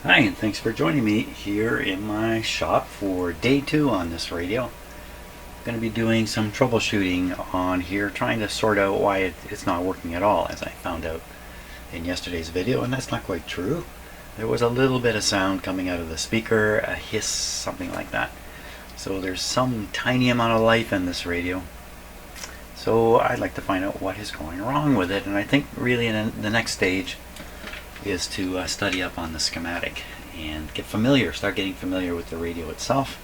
Hi, and thanks for joining me here in my shop for day 2 on this radio. I'm going to be doing some troubleshooting on here, trying to sort out why it's not working at all, as I found out in yesterday's video, and that's not quite true. There was a little bit of sound coming out of the speaker, a hiss, something like that. So there's some tiny amount of life in this radio. So I'd like to find out what is going wrong with it, and I think really in the next stage is to study up on the schematic and start getting familiar with the radio itself,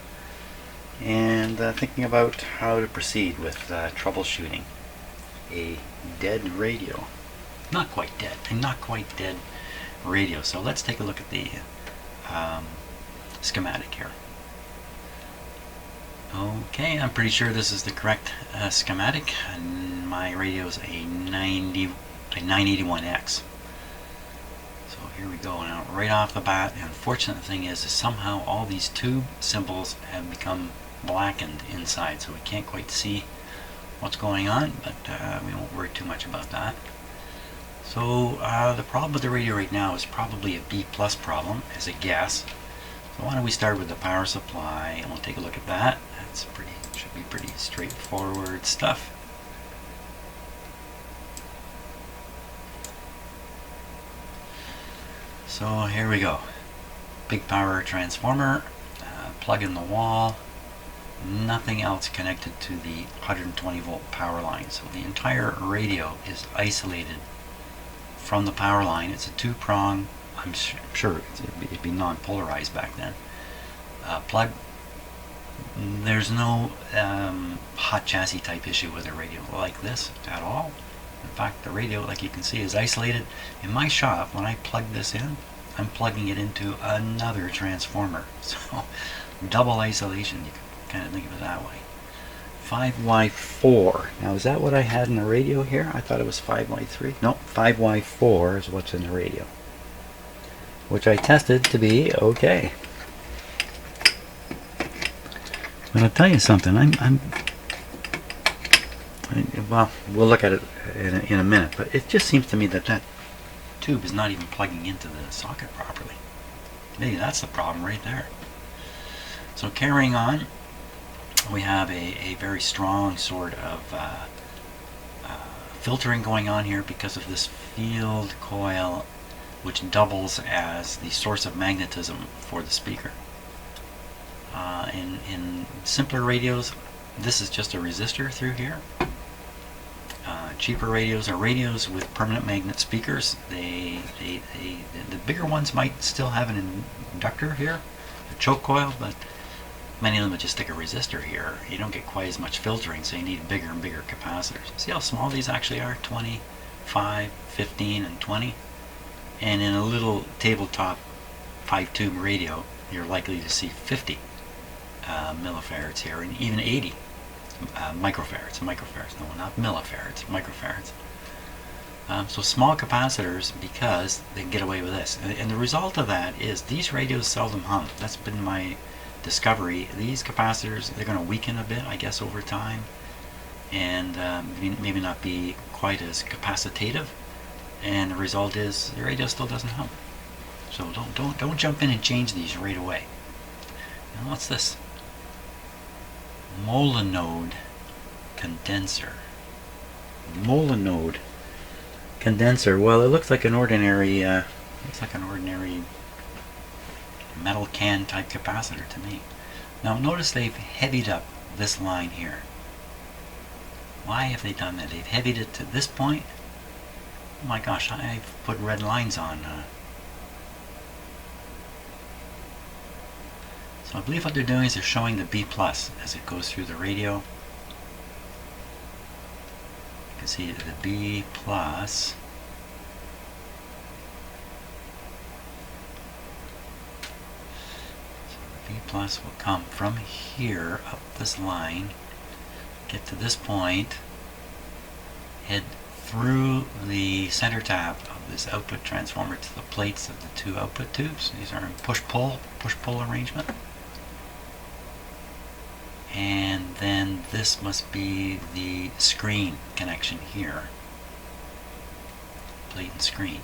and thinking about how to proceed with troubleshooting a dead radio. Not quite dead radio. So let's take a look at the schematic here. Okay, I'm pretty sure this is the correct schematic. My radio is a 981X. So here we go. Now right off the bat, the unfortunate thing is somehow all these tube symbols have become blackened inside, so we can't quite see what's going on, but we won't worry too much about that. So the problem with the radio right now is probably a B+ problem, as a guess. So why don't we start with the power supply, and we'll take a look at that. Should be pretty straightforward stuff. So here we go. Big power transformer, plug in the wall, nothing else connected to the 120 volt power line. So the entire radio is isolated from the power line. It's a 2-prong, I'm sure it'd be non-polarized back then, plug. There's no hot chassis type issue with a radio like this at all. In fact, the radio, like you can see, is isolated. In my shop, when I plug this in, I'm plugging it into another transformer. So double isolation, you can kind of think of it that way. 5Y4. Now, is that what I had in the radio here? I thought it was 5Y3. No, 5Y4 is what's in the radio, which I tested to be okay. But I'll tell you something. Well, we'll look at it in a minute, but it just seems to me that tube is not even plugging into the socket properly. Maybe that's the problem right there. So carrying on, we have a very strong sort of filtering going on here because of this field coil, which doubles as the source of magnetism for the speaker. In simpler radios, this is just a resistor through here. Cheaper radios are radios with permanent magnet speakers. The bigger ones might still have an inductor here, a choke coil, but many of them would just stick a resistor here. You don't get quite as much filtering, so you need bigger and bigger capacitors. See how small these actually are? 25, 15, and 20. And in a little tabletop 5-tube radio, you're likely to see 50 millifarads here, and even 80 microfarads. No, not millifarads, microfarads. So small capacitors, because they can get away with this. And the result of that is these radios seldom hum. That's been my discovery. These capacitors, they're going to weaken a bit, I guess, over time, and maybe not be quite as capacitative. And the result is the radio still doesn't hum. So don't jump in and change these right away. Now what's this? Molinode condenser. Molinode condenser. Well, it looks like an ordinary metal can type capacitor to me. Now notice they've heavied up this line here. Why have they done that? They've heavied it to this point. Oh my gosh, I've put red lines on. So I believe what they're doing is they're showing the B+ as it goes through the radio. You can see the B+. So the B+ will come from here up this line, get to this point, head through the center tap of this output transformer to the plates of the 2 output tubes. These are in push-pull arrangement. And then this must be the screen connection here. Plate and screen.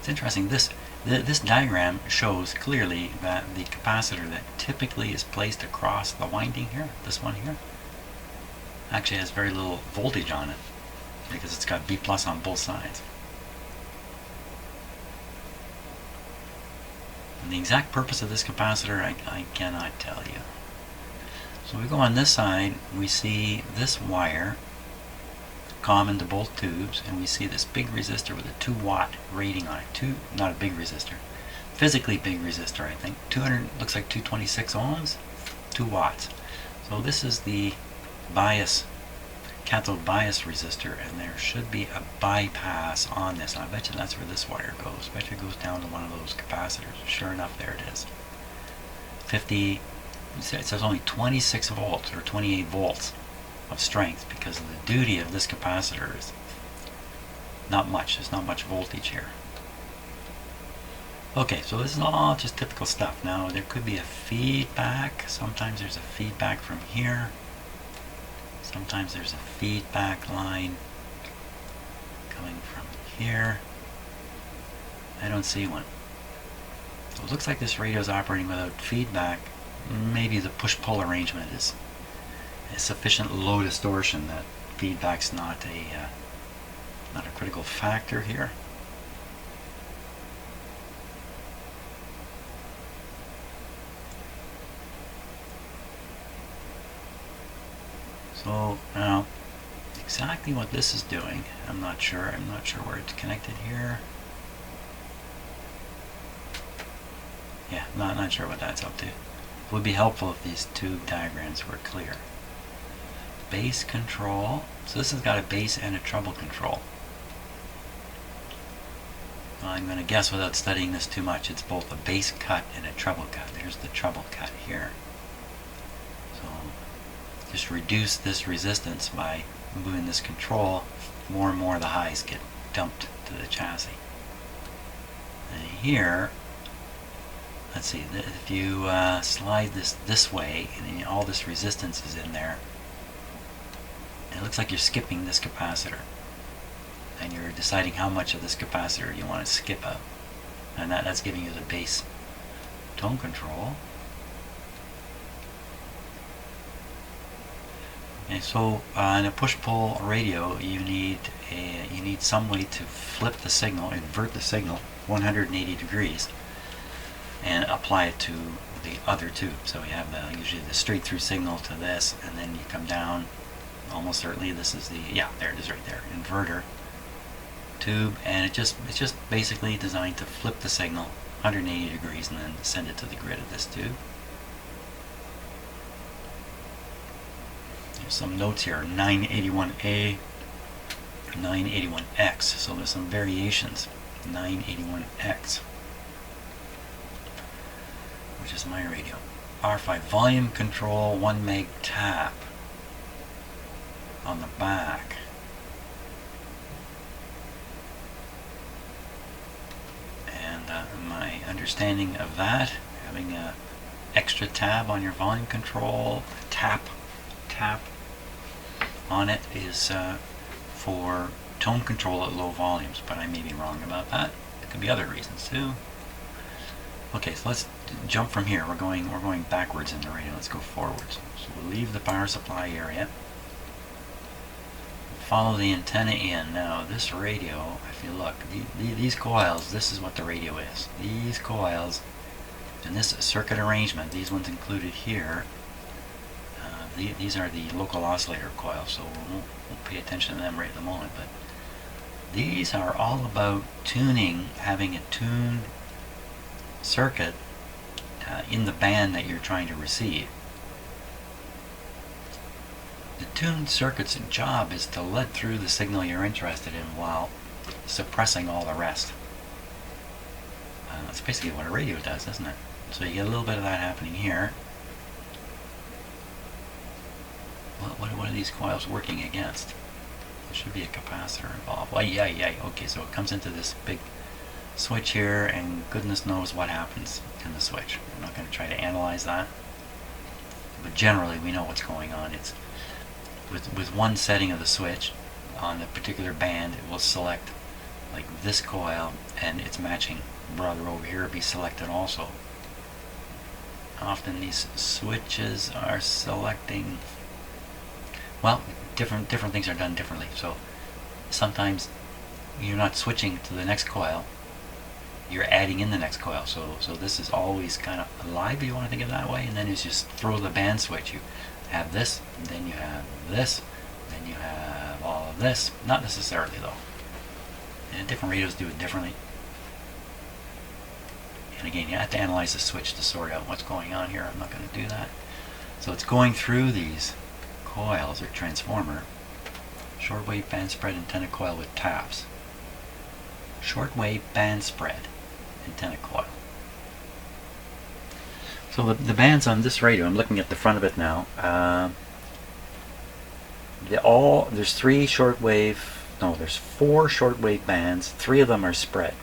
It's interesting. This diagram shows clearly that the capacitor that typically is placed across the winding here, this one here, actually has very little voltage on it because it's got B plus on both sides. And the exact purpose of this capacitor, I cannot tell you. So we go on this side, we see this wire common to both tubes, and we see this big resistor with a 2-watt rating on it. Not a big resistor, physically big resistor, I think. 200, looks like 226 ohms, 2 watts. So this is the bias, cathode bias resistor, and there should be a bypass on this. I bet you that's where this wire goes. I bet you it goes down to one of those capacitors. Sure enough, there it is. 50, it says only 26 volts or 28 volts of strength, because the duty of this capacitor is not much. There's not much voltage here. Okay, so this is all just typical stuff. Now there could be a feedback. Sometimes there's a feedback from here. Sometimes there's a feedback line coming from here. I don't see one. So it looks like this radio is operating without feedback. Maybe the push-pull arrangement is sufficient low distortion that feedback's not a critical factor here. So now exactly what this is doing, I'm not sure. I'm not sure where it's connected here. Yeah, not sure what that's up to. It would be helpful if these two diagrams were clear. Base control. So this has got a base and a treble control. Well, I'm going to guess without studying this too much, it's both a base cut and a treble cut. There's the treble cut here. So just reduce this resistance by moving this control. More and more of the highs get dumped to the chassis. And here, let's see, if you slide this way, and all this resistance is in there, it looks like you're skipping this capacitor, and you're deciding how much of this capacitor you want to skip out, and that's giving you the base tone control. Okay, so in a push-pull radio, you need some way to flip the signal, invert the signal 180 degrees, and apply it to the other tube. So we have usually the straight-through signal to this, and then you come down. Almost certainly this is the, yeah, there it is right there, inverter tube, and it's just basically designed to flip the signal 180 degrees and then send it to the grid of this tube. There's some notes here, 981A, 981X, so there's some variations. 981X, which is my radio. R5 volume control, 1 meg tap on the back. And my understanding of that, having a extra tab on your volume control, tap on it, is for tone control at low volumes, but I may be wrong about that. There could be other reasons too. Okay, so let's jump from here. We're going backwards in the radio. Let's go forwards. So we'll leave the power supply area. Follow the antenna in. Now this radio, if you look, these coils, this is what the radio is. These coils, and this circuit arrangement, these ones included here, these are the local oscillator coils, so we won't pay attention to them right at the moment, but these are all about tuning, having a tuned circuit in the band that you're trying to receive. The tuned circuit's job is to let through the signal you're interested in while suppressing all the rest. That's basically what a radio does, isn't it? So you get a little bit of that happening here. What are these coils working against? There should be a capacitor involved. Well, yeah. Okay, so it comes into this big switch here, and goodness knows what happens in the switch. I'm not going to try to analyze that, but generally we know what's going on. It's with one setting of the switch on a particular band, it will select like this coil and its matching brother over here be selected also. Often these switches are selecting, well, different things are done differently. So sometimes you're not switching to the next coil, you're adding in the next coil. So this is always kind of alive, if you want to think of it that way. And then you just throw the band switch. You have this, then you have this, then you have all of this. Not necessarily though. And different radios do it differently. And again, you have to analyze the switch to sort out what's going on here. I'm not going to do that. So it's going through these coils or transformer. Shortwave band spread antenna coil with taps. Shortwave band spread antenna coil. So the bands on this radio, I'm looking at the front of it now. There's there's 4 shortwave bands. 3 of them are spread.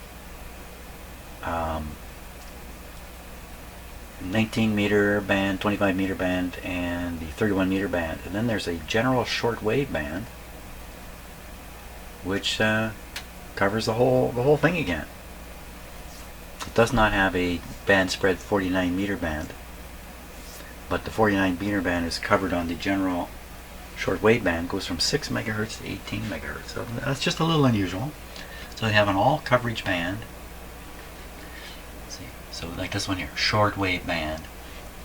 19 meter band, 25 meter band, and the 31 meter band. And then there's a general shortwave band, which covers the whole thing again. It does not have a band spread 49 meter band, but the 49 meter band is covered on the general shortwave band. Goes from 6 megahertz to 18 megahertz. So that's just a little unusual. So they have an all coverage band. Let's see. So like this one here, shortwave band,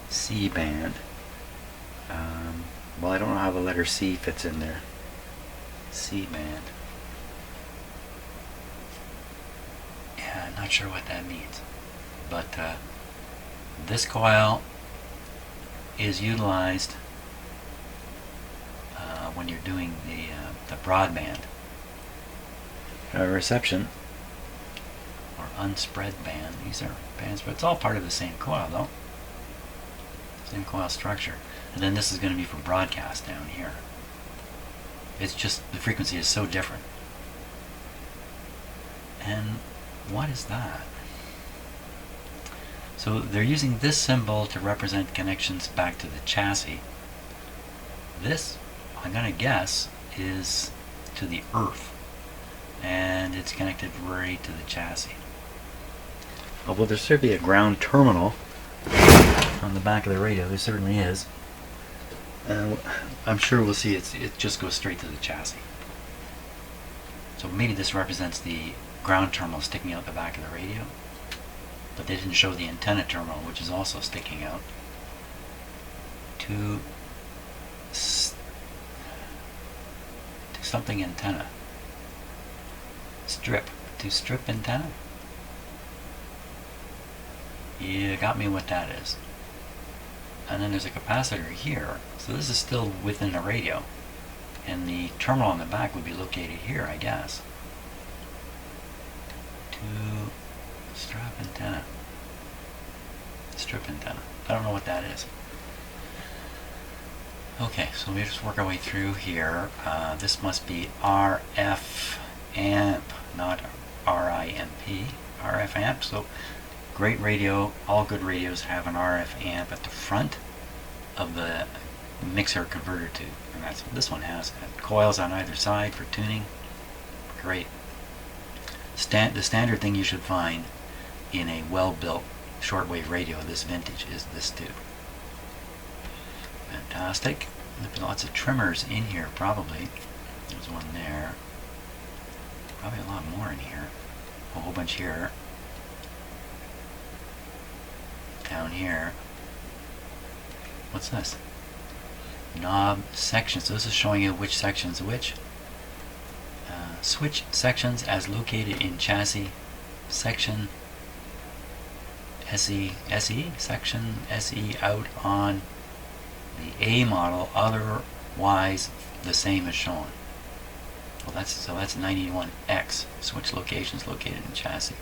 C band. Well, I don't know how the letter C fits in there. C band. Yeah, I'm not sure what that means. But this coil is utilized when you're doing the broadband reception or unspread band. These are bands, but it's all part of the same coil though. Same coil structure. And then this is going to be for broadcast down here. It's just the frequency is so different. And what is that? So they're using this symbol to represent connections back to the chassis. This, I'm going to guess, is to the earth, and it's connected right to the chassis. Although there should be a ground terminal on the back of the radio, there certainly is. I'm sure we'll see it just goes straight to the chassis. So maybe this represents the ground terminal sticking out the back of the radio, but they didn't show the antenna terminal, which is also sticking out to something antenna. Strip antenna. You got me what that is. And then there's a capacitor here, so this is still within the radio, and the terminal on the back would be located here, I guess. To strap antenna. Strip antenna. I don't know what that is. Okay, so we just work our way through here. This must be RF amp, not RIMP. RF amp. So great radio. All good radios have an RF amp at the front of the mixer converter tube, and that's what this one has. Coils on either side for tuning. Great. The standard thing you should find in a well-built shortwave radio this vintage is this tube. Fantastic. There'll be lots of trimmers in here probably. There's one there. Probably a lot more in here. A whole bunch here. Down here. What's this? Knob sections. So this is showing you which sections which. Switch sections as located in chassis. Section SE section SE out on the A model, otherwise the same as shown. Well, that's 91X. Switch locations located in chassis.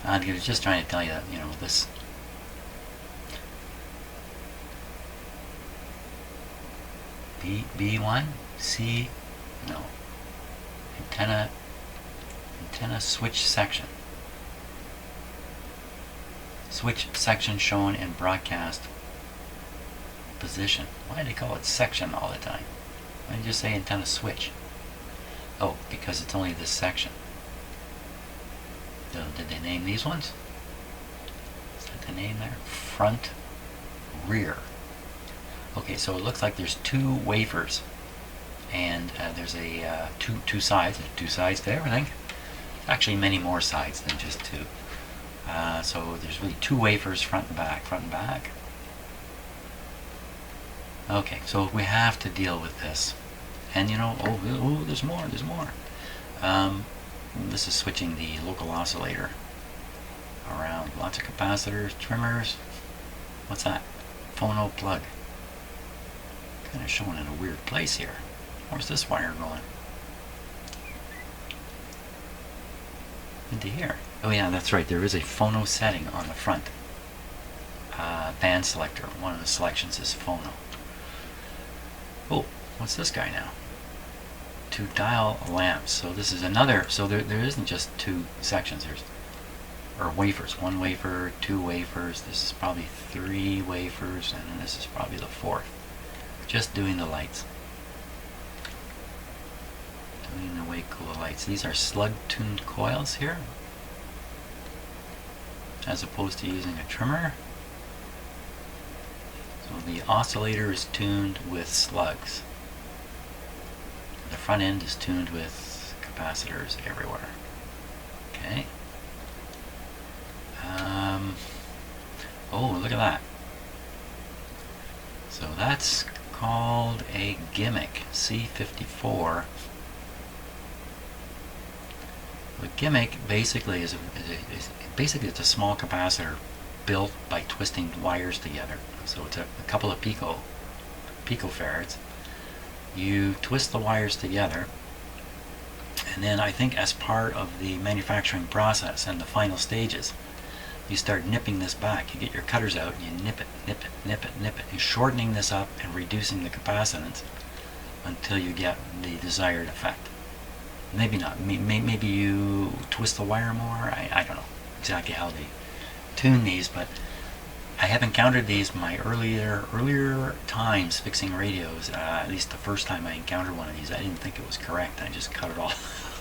I'm just trying to tell you that, you know, this B1 C no antenna switch section. Switch section shown in broadcast position. Why do they call it section all the time? Why don't you just say antenna switch? Oh, because it's only this section. So did they name these ones? Is that the name there? Front, rear. Okay, so it looks like there's two wafers, and there's a two sides. There's two sides to everything. Actually, many more sides than just two. So there's really two wafers, front and back, front and back. Okay, so we have to deal with this, and you know, oh, there's more. This is switching the local oscillator around. Lots of capacitors, trimmers. What's that? Phono plug. Kind of showing in a weird place here. Where's this wire going? Into here. Oh yeah, that's right. There is a phono setting on the front. Band selector. One of the selections is phono. Oh, what's this guy now? To dial lamps. So this is another. So there isn't just two sections. Or wafers. One wafer, two wafers. This is probably three wafers, and then this is probably the fourth. Just doing the lights. Doing the way cool lights. These are slug-tuned coils here, as opposed to using a trimmer. So the oscillator is tuned with slugs. The front end is tuned with capacitors everywhere. Okay. Oh, look at that. So that's called a gimmick, C54. The gimmick basically is basically it's a small capacitor built by twisting wires together. So it's a couple of picofarads. You twist the wires together, and then I think as part of the manufacturing process and the final stages, you start nipping this back. You get your cutters out and you nip it. You're shortening this up and reducing the capacitance until you get the desired effect. Maybe not. Maybe you twist the wire more. I don't know exactly how they tune these, but I have encountered these in my earlier times fixing radios. At least the first time I encountered one of these, I didn't think it was correct. I just cut it off.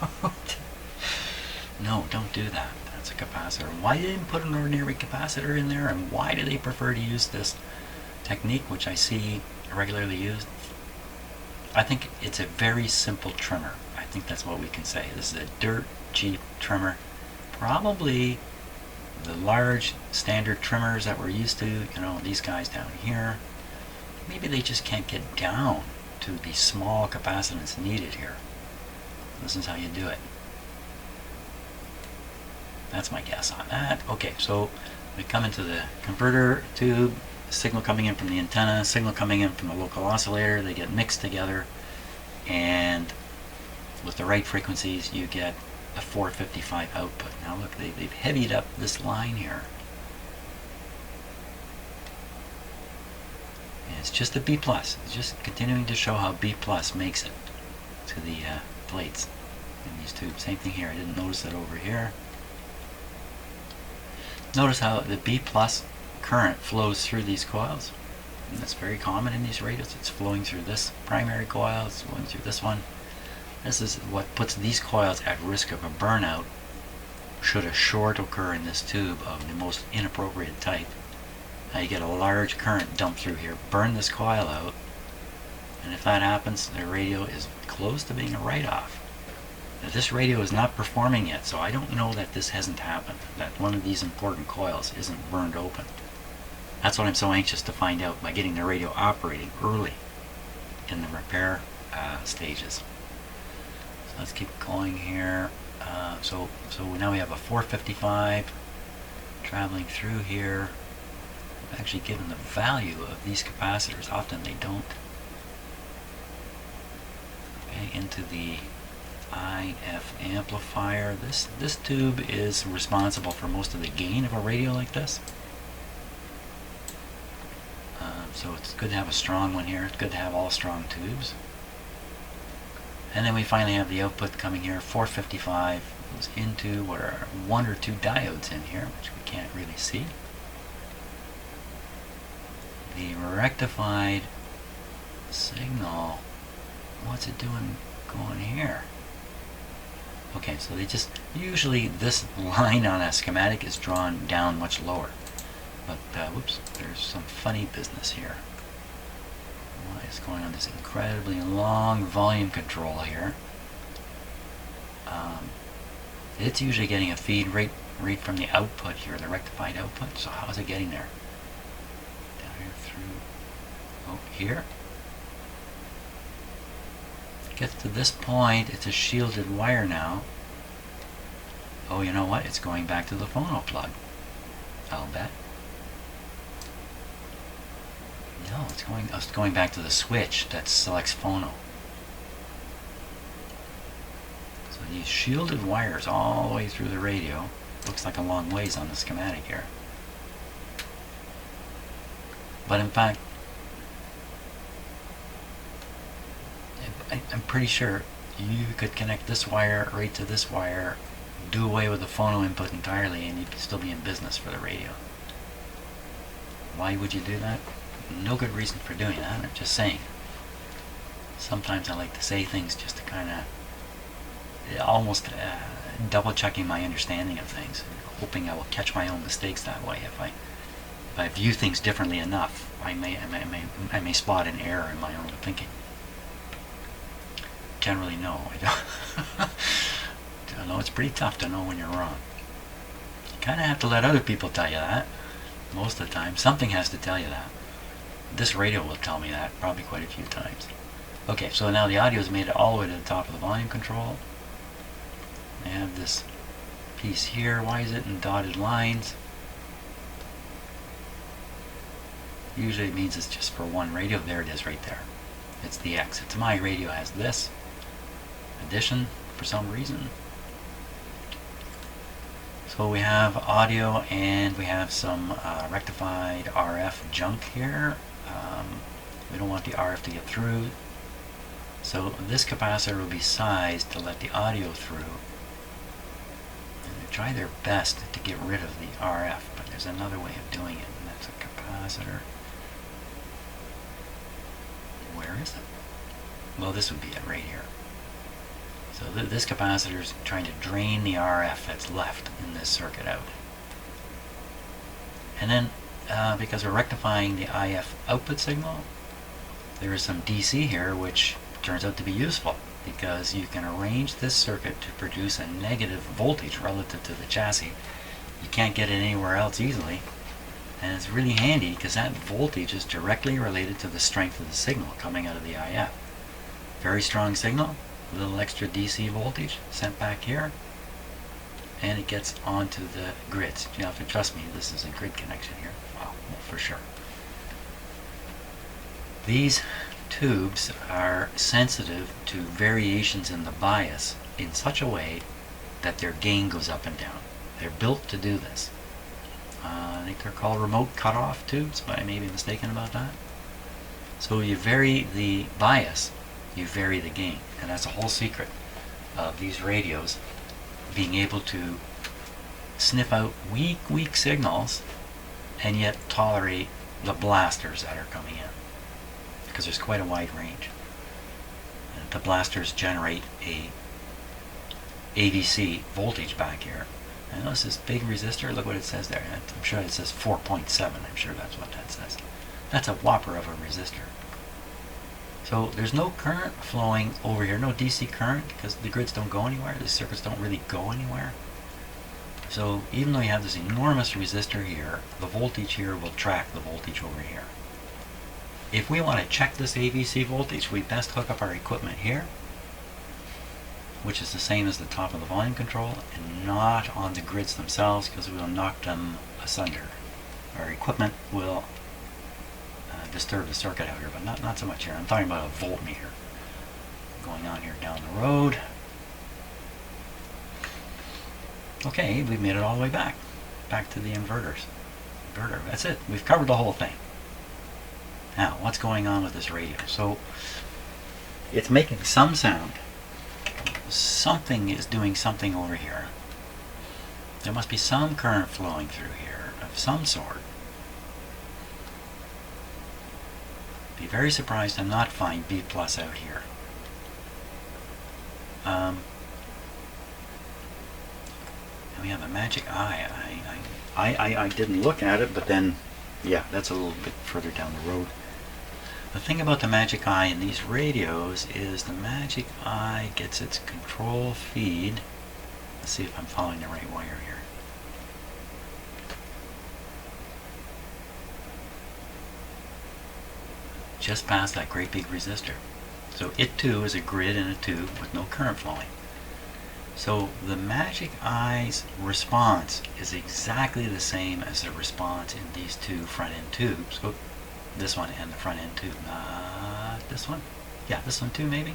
No, don't do that. That's a capacitor. Why did they put an ordinary capacitor in there, and why do they prefer to use this technique, which I see regularly used? I think it's a very simple trimmer. I think that's what we can say. This is a dirt cheap trimmer. Probably the large standard trimmers that we're used to, you know, these guys down here, maybe they just can't get down to the small capacitance needed here. This is how you do it. That's my guess on that. Okay, so we come into the converter tube, signal coming in from the antenna, signal coming in from the local oscillator. They get mixed together, and with the right frequencies you get a 455 output. Now look, they've heavied up this line here. And it's just a B+. It's just continuing to show how B+ makes it to the plates in these tubes. Same thing here. I didn't notice that over here. Notice how the B+ current flows through these coils. And that's very common in these radios. It's flowing through this primary coil, it's flowing through this one. This is what puts these coils at risk of a burnout should a short occur in this tube of the most inappropriate type. Now you get a large current dumped through here, burn this coil out, and if that happens, the radio is close to being a write-off. This radio is not performing yet, so I don't know that this hasn't happened, that one of these important coils isn't burned open. That's what I'm so anxious to find out by getting the radio operating early in the repair stages. So let's keep going here. So now we have a 455 traveling through here. I've actually given the value of these capacitors. Often they don't. Okay, into the IF amplifier. This tube is responsible for most of the gain of a radio like this. So it's good to have a strong one here. It's good to have all strong tubes. And then we finally have the output coming here. 455 goes into what are one or two diodes in here, which we can't really see. The rectified signal, what's it doing going here? Okay, so they just, usually this line on a schematic is drawn down much lower. But, whoops, there's some funny business here. What is going on? This incredibly long volume control here. It's usually getting a feed right from the output here, the rectified output. So how is it getting there? Down here through, oh, here. It gets to this point, it's a shielded wire now. Oh, you know what? It's going back to the phono plug. I'll bet. No, it's going back to the switch that selects phono. So these shielded wires all the way through the radio. Looks like a long ways on the schematic here. But in fact, I'm pretty sure you could connect this wire right to this wire, do away with the phono input entirely, and you'd still be in business for the radio. Why would you do that? No good reason for doing that. I'm just saying. Sometimes I like to say things just to kind of almost double checking my understanding of things, hoping I will catch my own mistakes that way. If I view things differently enough, I may spot an error in my own thinking. Generally, no, I don't know. It's pretty tough to know when you're wrong. You kind of have to let other people tell you that. Most of the time, something has to tell you that. This radio will tell me that probably quite a few times. Okay, so now the audio's made it all the way to the top of the volume control. I have this piece here. Why is it in dotted lines? Usually it means it's just for one radio. There it is right there. It's the X. It's my radio has this addition for some reason. So we have audio and we have some rectified RF junk here. We don't want the RF to get through. So this capacitor will be sized to let the audio through. And they try their best to get rid of the RF, but there's another way of doing it, and that's a capacitor. Where is it? Well, this would be it right here. So this capacitor is trying to drain the RF that's left in this circuit out. And then, because we're rectifying the IF output signal, there is some DC here, which turns out to be useful, because you can arrange this circuit to produce a negative voltage relative to the chassis. You can't get it anywhere else easily. And it's really handy because that voltage is directly related to the strength of the signal coming out of the IF. Very strong signal, a little extra DC voltage sent back here, and it gets onto the grids. You have to trust me, this is a grid connection here. Oh, well, for sure. These tubes are sensitive to variations in the bias in such a way that their gain goes up and down. They're built to do this. I think they're called remote cutoff tubes, but I may be mistaken about that. So you vary the bias, you vary the gain, and that's the whole secret of these radios being able to sniff out weak signals and yet tolerate the blasters that are coming in, because there's quite a wide range. And the blasters generate a AVC voltage back here. And notice this big resistor, look what it says there. I'm sure it says 4.7, I'm sure that's what that says. That's a whopper of a resistor. So there's no current flowing over here, no DC current, because the grids don't go anywhere, the circuits don't really go anywhere. So even though you have this enormous resistor here, the voltage here will track the voltage over here. If we want to check this AVC voltage, we best hook up our equipment here, which is the same as the top of the volume control, and not on the grids themselves, because we will knock them asunder. Our equipment will disturb the circuit out here, but not so much here. I'm talking about a voltmeter going on here down the road. Okay, we've made it all the way back to the inverter. That's it. We've covered the whole thing. Now, what's going on with this radio? So it's making some sound. Something is doing something over here. There must be some current flowing through here of some sort. Be very surprised to not find B+ out here. we have a magic eye. I didn't look at it, but then, yeah, that's a little bit further down the road. The thing about the magic eye in these radios is the magic eye gets its control feed. Let's see if I'm following the right wire here. Just past that great big resistor. So it too is a grid in a tube with no current flowing. So the magic eye's response is exactly the same as the response in these two front end tubes. Oh, this one and the front end tube. Not this one. Yeah, this one too maybe.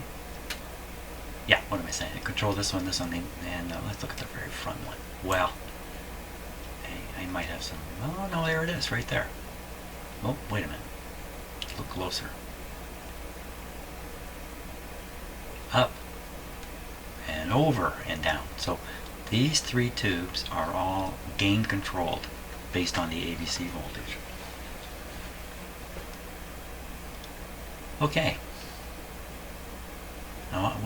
Yeah, what am I saying? Control this one, and let's look at the very front one. Well, I might have some. Oh no, there it is, right there. Oh, wait a minute. Look closer. Up and over and down. So these three tubes are all gain controlled based on the ABC voltage. Okay. Now,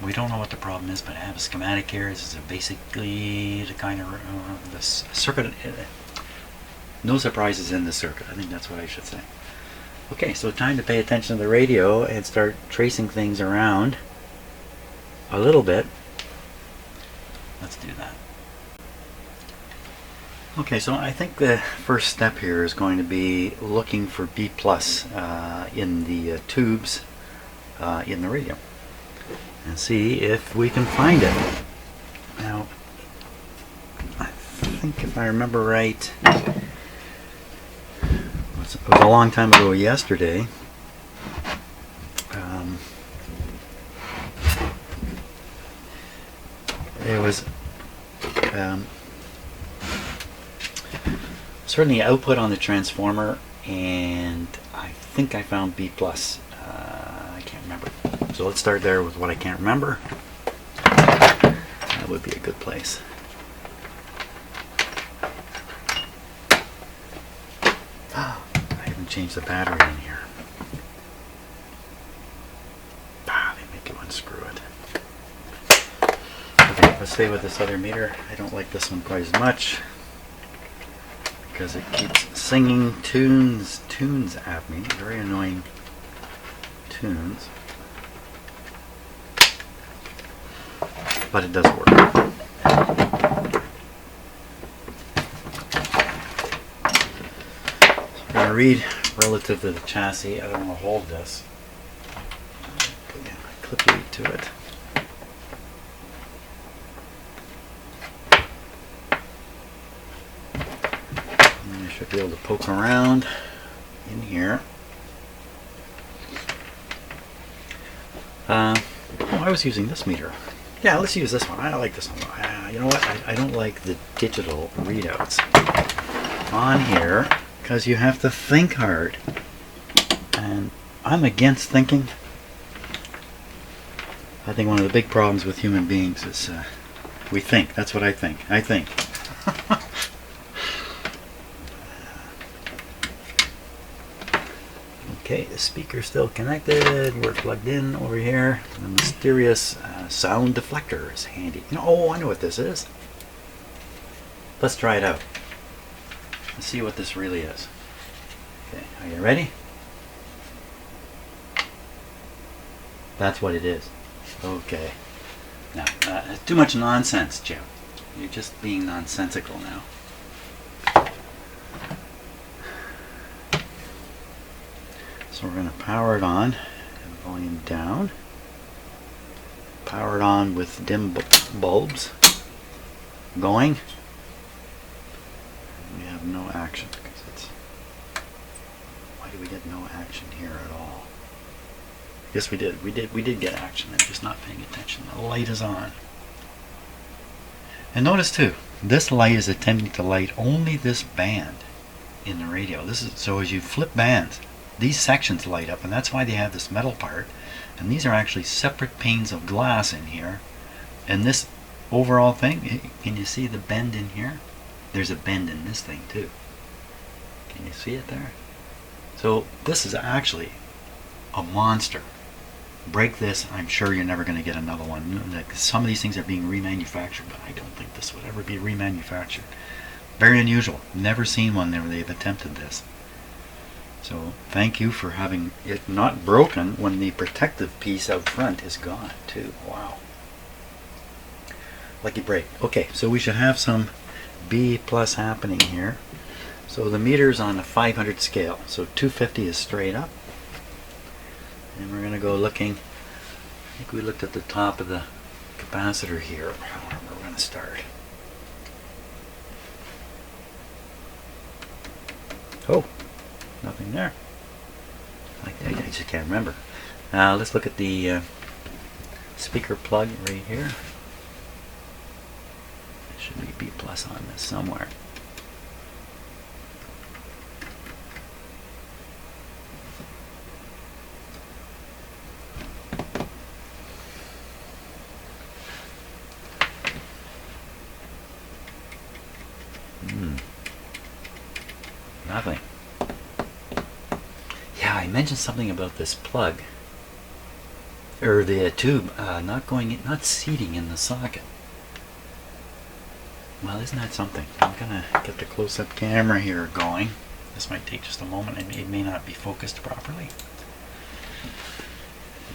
we don't know what the problem is, but I have a schematic here. This is basically the kind of the circuit. No surprises in the circuit. I think that's what I should say. Okay, so time to pay attention to the radio and start tracing things around a little bit. Let's do that. Okay, so I think the first step here is going to be looking for B plus in the tubes in the radio and see if we can find it. Now, I think if I remember right, it was a long time ago yesterday. There was certainly output on the transformer, and I think I found B plus. I can't remember. So let's start there with what I can't remember. That would be a good place. Change the battery in here. They make you unscrew it. Okay, let's stay with this other meter. I don't like this one quite as much because it keeps singing tunes at me. Very annoying tunes. But it does work. I'm going to read relative to the chassis. I don't want to hold this. Put a clip lead to it. And I should be able to poke around in here. I was using this meter. Yeah, let's use this one. I like this one. You know what? I don't like the digital readouts on here, because you have to think hard, and I'm against thinking. I think one of the big problems with human beings is we think. That's what I think. I think. Okay, the speaker's still connected. We're plugged in over here. The mysterious sound deflector is handy. Oh, I know what this is. Let's try it out. Let's see what this really is. Okay, are you ready? That's what it is. Okay. Now, too much nonsense, Jim. You're just being nonsensical now. So we're going to power it on and volume down. Power it on with dim bulbs going. We have no action because it's. Why do we get no action here at all? Yes, we did. We did get action. I'm just not paying attention. The light is on. And notice too, this light is attempting to light only this band in the radio. This is so as you flip bands, these sections light up, and that's why they have this metal part. And these are actually separate panes of glass in here. And this overall thing, can you see the bend in here? There's a bend in this thing too. Can you see it there? So this is actually a monster. break this, I'm sure you're never going to get another one. Like, some of these things are being remanufactured, but I don't think this would ever be remanufactured. Very unusual. Never seen one where they've attempted this. So thank you for having it not broken when the protective piece out front is gone too. Wow. Lucky break. Okay, so we should have some B plus happening here. So the meter's on a 500 scale. So 250 is straight up. And we're going to go looking, I think we looked at the top of the capacitor here. We're going to start. Oh, nothing there. I just can't remember. Now let's look at the speaker plug right here. There should be B plus on this somewhere. Nothing. Yeah, I mentioned something about this plug, or the tube, not seating in the socket. Well, isn't that something? I'm gonna get the close-up camera here going. This might take just a moment, and it may not be focused properly.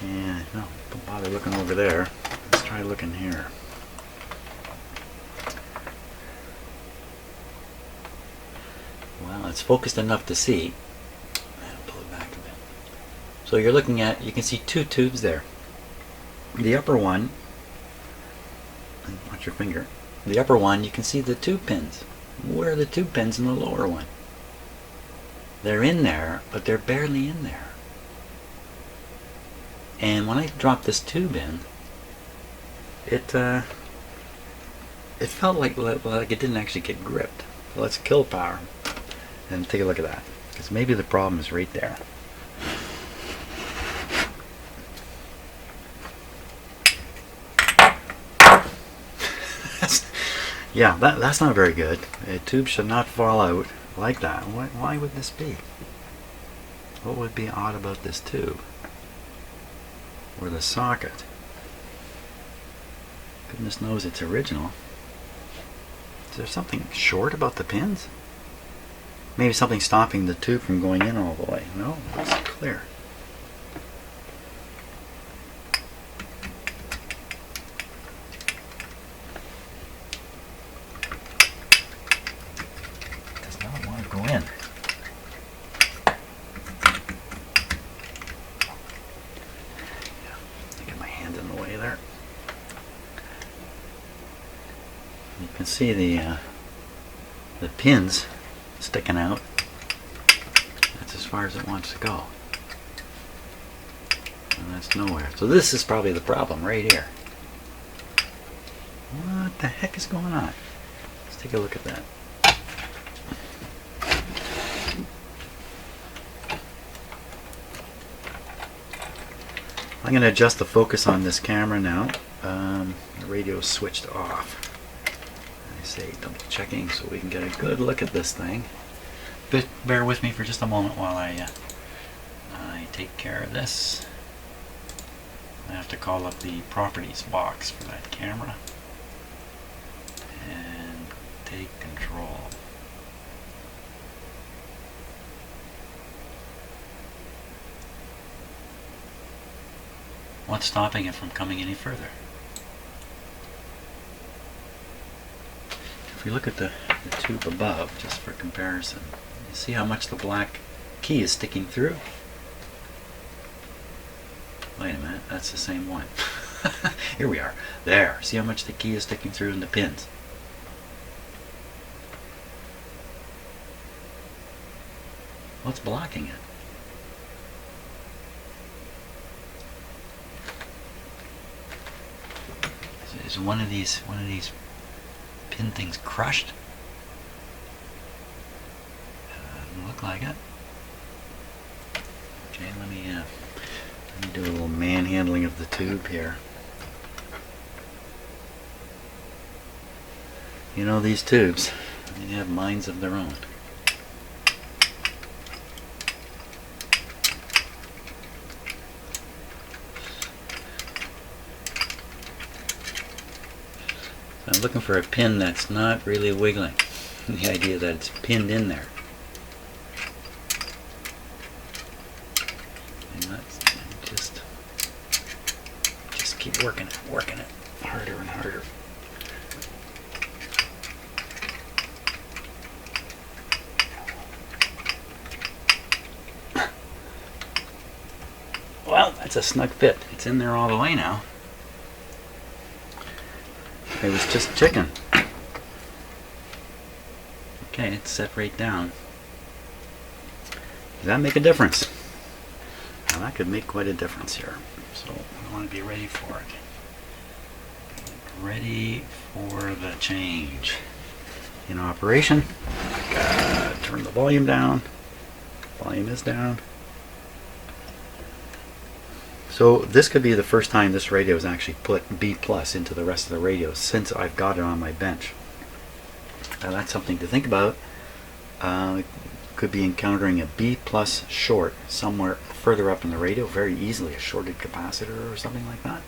Yeah, no, don't bother looking over there. Let's try looking here. Well, it's focused enough to see. I'll pull it back a bit. So you're looking at, you can see two tubes there. The upper one, watch your finger, the upper one you can see the tube pins. Where are the tube pins in the lower one? They're in there, but they're barely in there. And when I dropped this tube in, it felt like it didn't actually get gripped. So let's kill power and take a look at that, because maybe the problem is right there. Yeah, that's not very good. A tube should not fall out like that. Why would this be? What would be odd about this tube? Or the socket? Goodness knows it's original. Is there something short about the pins? Maybe something stopping the tube from going in all the way. No, it's clear. It does not want to go in. Yeah, I get my hand in the way there. You can see the pins sticking out. That's as far as it wants to go. And that's nowhere. So this is probably the problem right here. What the heck is going on? Let's take a look at that. I'm going to adjust the focus on this camera now. The radio is switched off. I say double checking so we can get a good look at this thing. But bear with me for just a moment while I take care of this. I have to call up the properties box for that camera and take control. What's stopping it from coming any further? If we look at the tube above, just for comparison, you see how much the black key is sticking through? Wait a minute, that's the same one. Here we are. There. See how much the key is sticking through in the pins? What's blocking it? Is one of these pin things crushed? Doesn't look like it. Okay, let me do a little manhandling of the tube here. You know, these tubes, they have minds of their own. I'm looking for a pin that's not really wiggling. The idea that it's pinned in there. And that's just keep working it, harder and harder. Well, that's a snug fit. It's in there all the way now. I was just checking. Okay, it's set right down. Does that make a difference? Now that could make quite a difference here. So I want to be ready for it. Ready for the change. In operation. Turn the volume down. Volume is down. So this could be the first time this radio has actually put B plus into the rest of the radios since I've got it on my bench. Now that's something to think about. Could be encountering a B plus short somewhere further up in the radio, very easily a shorted capacitor or something like that.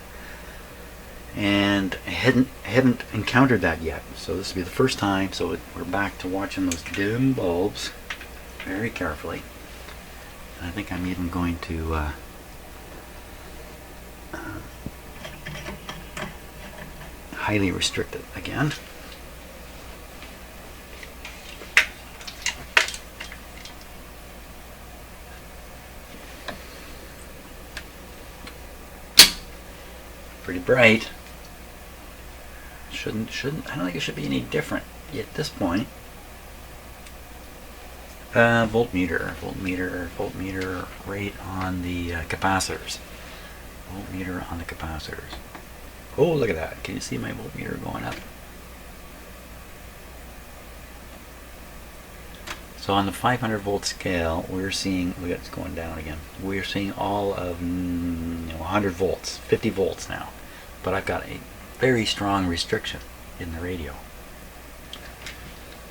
And I hadn't encountered that yet, so this will be the first time. So we're back to watching those dim bulbs very carefully. And I think I'm even going to highly restrict it again. Pretty bright. Shouldn't I don't think it should be any different at this point. Voltmeter rate on the capacitors. Voltmeter on the capacitors. Oh, look at that. Can you see my voltmeter going up? So on the 500 volt scale, we're seeing, it's going down again. We're seeing all of 100 volts, 50 volts now. But I've got a very strong restriction in the radio.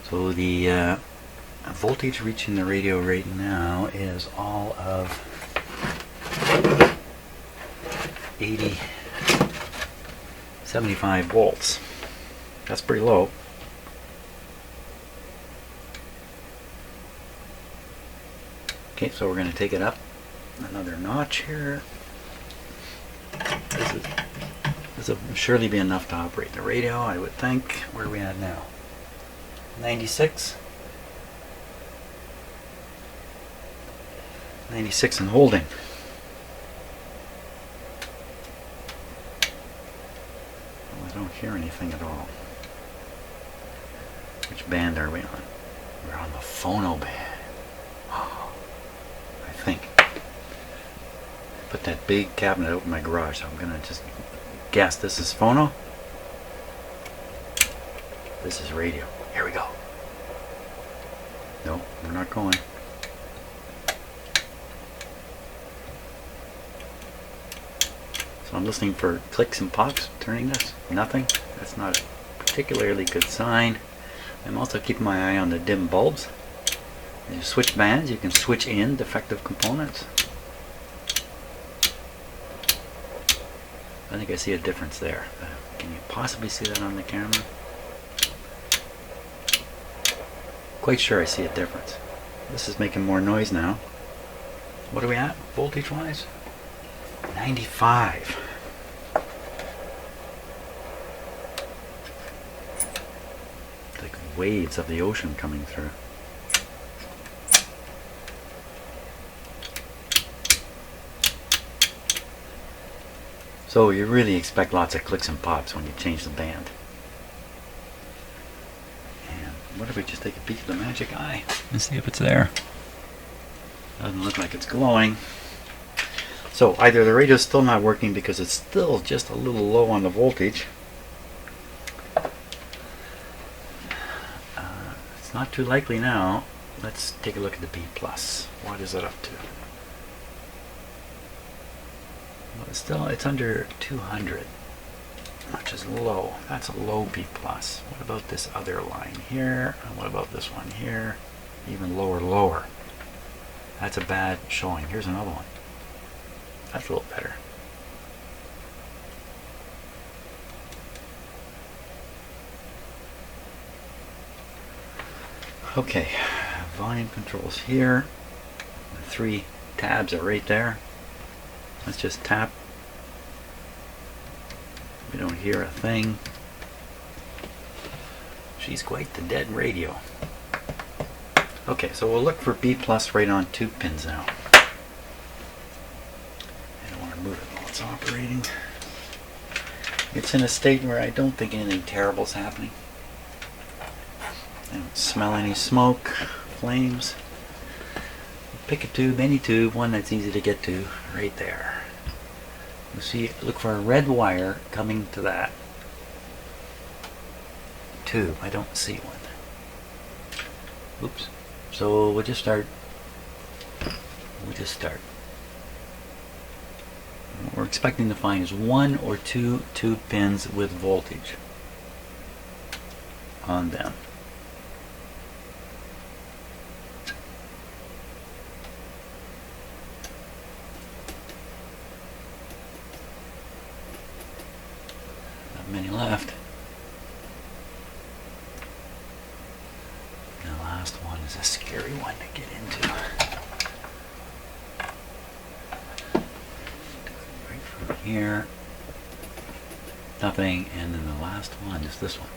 So the voltage reaching the radio right now is all of 75 volts. That's pretty low. Okay, so we're going to take it up another notch here. This will surely be enough to operate the radio, I would think. Where are we at now? 96. 96 and holding. Well, I don't hear anything at all. Which band are we on? We're on the phono band. I think. Put that big cabinet out in my garage, so I'm going to just guess this is phono. This is radio. Here we go. No, we're not going. So I'm listening for clicks and pops, turning this. Nothing. That's not a particularly good sign. I'm also keeping my eye on the dim bulbs. You switch bands, you can switch in defective components. I think I see a difference there. Can you possibly see that on the camera? Quite sure I see a difference. This is making more noise now. What are we at, voltage wise? 95. It's like waves of the ocean coming through. So you really expect lots of clicks and pops when you change the band. And what if we just take a peek at the magic eye and see if it's there? Doesn't look like it's glowing. So either the radio's still not working because it's still just a little low on the voltage. It's not too likely now. Let's take a look at the B+. What is it up to? Well, it's under 200, which is low. That's a low B+. What about this other line here? And what about this one here? Even lower. That's a bad showing. Here's another one. That's a little better. Okay, volume controls here. The 3 tabs are right there. Let's just tap. We don't hear a thing. She's quite the dead radio. Okay, so we'll look for B plus right on 2 pins now. I don't want to move it while it's operating. It's in a state where I don't think anything terrible is happening. I don't smell any smoke, flames. Pick a tube, any tube, one that's easy to get to, right there. You see, look for a red wire coming to that tube. I don't see one. Oops. So we'll just start. What we're expecting to find is 1 or 2 tube pins with voltage on them. Not many left. The last one is a scary one to get into. Right from here. Nothing, and then the last one is this one.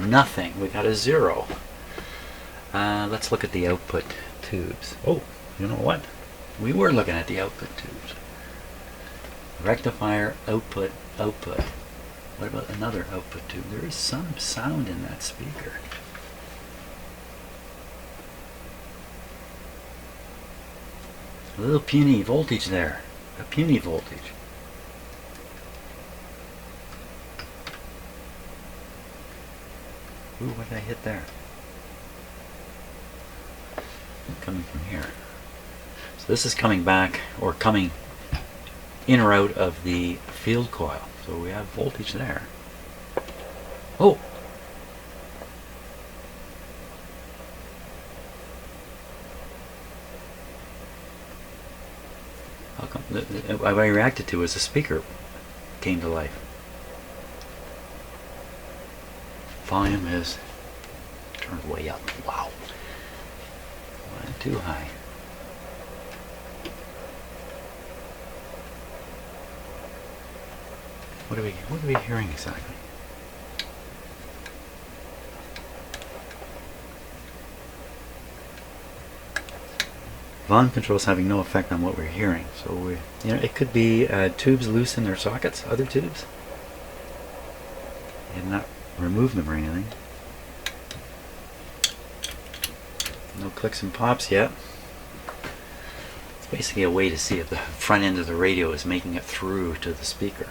Nothing. We got a 0. Let's look at the output tubes. Oh, you know what? We were looking at the output tubes. Rectifier, output. What about another output tube? There is some sound in that speaker. A little puny voltage there. A puny voltage. Ooh, what did I hit there? Coming from here. So this is coming back, or coming in or out of the field coil. So we have voltage there. Oh! How come? What I reacted to was the speaker came to life. Volume is turned way up. Wow. Went too high. What are we hearing exactly? Volume control is having no effect on what we're hearing. So it could be tubes loose in their sockets, other tubes. And not remove them or anything. No clicks and pops yet. It's basically a way to see if the front end of the radio is making it through to the speaker.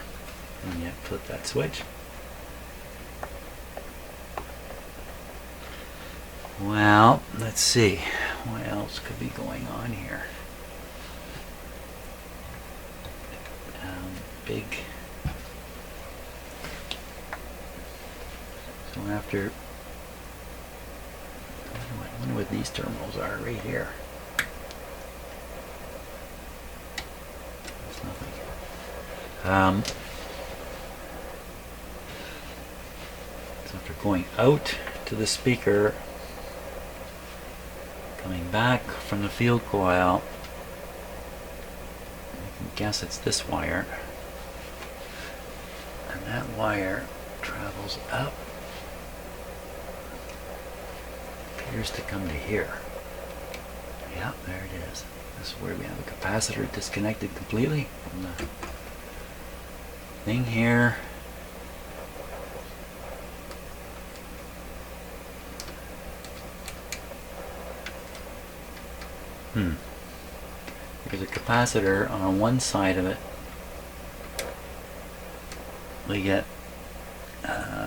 And yet flip that switch. Well, let's see. What else could be going on here? Big. So after, I wonder what these terminals are right here. There's nothing. So after going out to the speaker, coming back from the field coil, I can guess it's this wire, and that wire travels up, appears to come to here. Yeah, there it is. This is where we have a capacitor disconnected completely from the thing here. There's a capacitor on one side of it. We get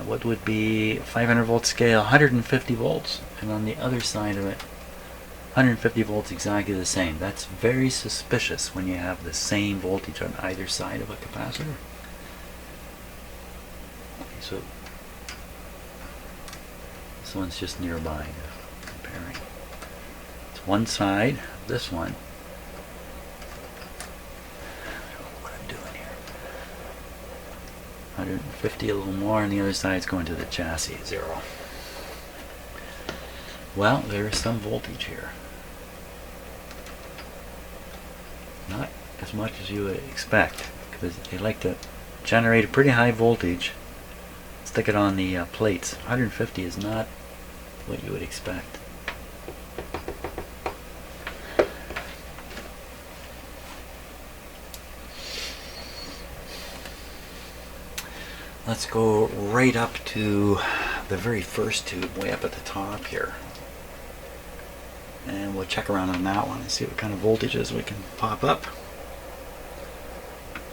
what would be 500 volt scale, 150 volts, and on the other side of it 150 volts, exactly the same. That's very suspicious when you have the same voltage on either side of a capacitor. Okay, so this one's just nearby, comparing. It's one side of this one. I don't know what I'm doing here. 150, a little more, and the other side's going to the chassis, 0. Well, there is some voltage here. Not as much as you would expect, because they like to generate a pretty high voltage, stick it on the plates. 150 is not what you would expect. Let's go right up to the very first tube, way up at the top here. And we'll check around on that one and see what kind of voltages we can pop up.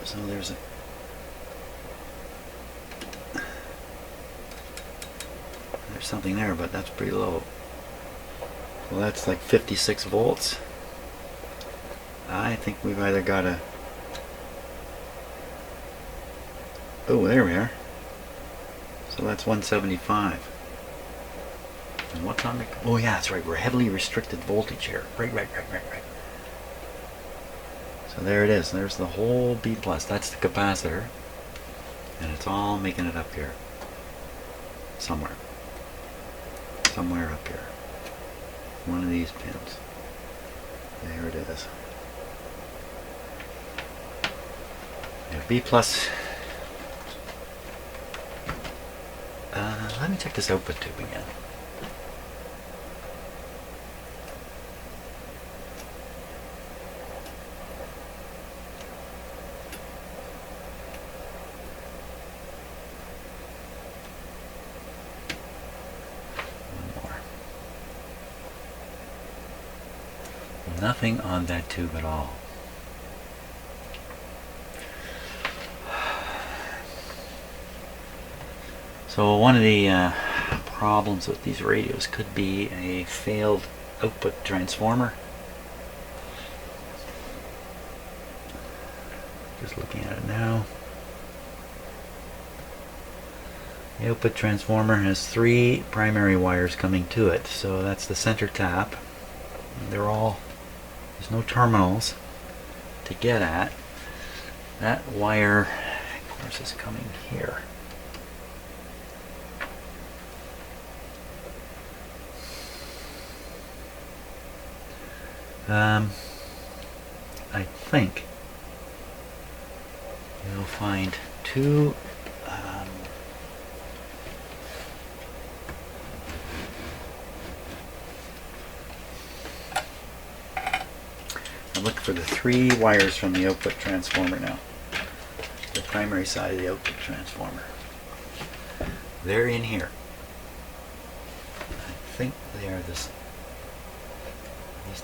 So there's something there, but that's pretty low. Well, that's like 56 volts. I think we've either got a... Oh, there we are. So that's 175. And what's on the... Oh yeah, that's right. We're heavily restricted voltage here. Right. So there it is. There's the whole B+. That's the capacitor. And it's all making it up here. Somewhere up here. One of these pins. There it is. Yeah, B+. Let me check this output tube again. Nothing on that tube at all. So one of the problems with these radios could be a failed output transformer. Just looking at it now. The output transformer has 3 primary wires coming to it. So that's the center tap. They're all... There's no terminals to get at. That wire, of course, is coming here. I think you'll find 2 look for the 3 wires from the output transformer now. The primary side of the output transformer. They're in here. I think they are these